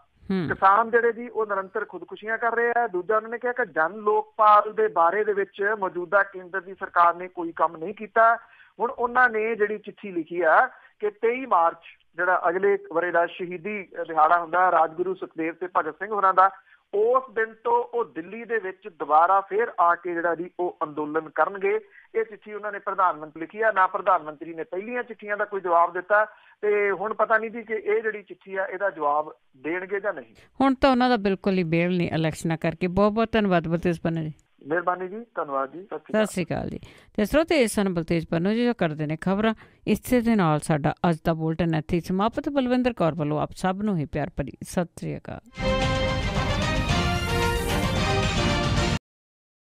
ਕਿਸਾਨ ਜਿਹੜੇ ਜੀ ਉਹ ਨਿਰੰਤਰ ਖੁਦਕੁਸ਼ੀਆਂ ਕਰ ਰਹੇ ਆ। ਦੂਜਾ ਉਹਨਾਂ ਨੇ ਕਿਹਾ ਕਿ ਜਨ ਲੋਕਪਾਲ ਦੇ ਬਾਰੇ ਦੇ ਵਿੱਚ ਮੌਜੂਦਾ ਕੇਂਦਰ ਦੀ ਸਰਕਾਰ ਨੇ ਕੋਈ ਕੰਮ ਨਹੀਂ ਕੀਤਾ। ਹੁਣ ਉਹਨਾਂ ਨੇ ਜਿਹੜੀ ਚਿੱਠੀ ਲਿਖੀ ਆ ਕਿ 23 ਮਾਰਚ ਜਿਹੜਾ ਅਗਲੇ ਵਰੇ ਦਾ ਸ਼ਹੀਦੀ ਦਿਹਾੜਾ ਹੁੰਦਾ ਰਾਜਗੁਰੂ ਸੁਖਦੇਵ ਤੇ ਭਗਤ ਸਿੰਘ ਹੋਰਾਂ ਦਾ, ਉਸ ਦਿਨ ਤੋਂ ਉਹ ਦਿੱਲੀ ਦੇ ਵਿੱਚ ਦੁਬਾਰਾ ਫੇਰ ਆ ਕੇ ਜਿਹੜਾ ਜੀ ਉਹ ਅੰਦੋਲਨ ਕਰਨਗੇ। ਇਹ ਚਿੱਠੀ ਉਹਨਾਂ ਨੇ ਪ੍ਰਧਾਨ ਮੰਤਰੀ ਲਿਖੀ ਆ। ਨਾ ਪ੍ਰਧਾਨ ਮੰਤਰੀ ਨੇ ਪਹਿਲੀਆਂ ਚਿੱਠੀਆਂ ਦਾ ਕੋਈ ਜਵਾਬ ਦਿੱਤਾ ਤੇ ਹੁਣ ਪਤਾ ਨਹੀਂ ਜੀ ਕਿ ਇਹ ਜਿਹੜੀ ਚਿੱਠੀ ਆ ਇਹਦਾ ਜਵਾਬ ਦੇਣਗੇ ਜਾਂ ਨਹੀਂ। ਹੁਣ ਤਾਂ ਉਹਨਾਂ ਦਾ ਬਿਲਕੁਲ ਹੀ ਬੇਲ ਨਹੀਂ ਇਲੈਕਸ਼ਨਾਂ ਕਰਕੇ। ਬਹੁਤ ਬਹੁਤ ਧੰਨਵਾਦ ਬਲਤੇਜ ਪੰਨੂ ਜੀ। ਮਿਹਰਬਾਨੀ ਜੀ, ਧੰਨਵਾਦ ਜੀ, ਸਤਿ ਸ਼੍ਰੀ ਅਕਾਲ ਜੀ। ਤੇ ਸਰੋਤੇ ਇਸ ਸਨ ਬਲਤੇਜ ਪੰਨੂ ਜੀ ਜੋ ਕਰਦੇ ਨੇ ਖਬਰਾਂ। ਇਸੇ ਦੇ ਨਾਲ ਸਾਡਾ ਅੱਜ ਦਾ ਬੁਲਟਨ ਇੱਥੇ ਸਮਾਪਤ। ਬਲਵਿੰਦਰ ਕੌਰ ਵੱਲੋਂ ਆਪ ਸਭ ਨੂੰ ਹੀ ਪਿਆਰ ਭਰੀ ਸਤਿ ਸ਼੍ਰੀ ਅਕਾਲ।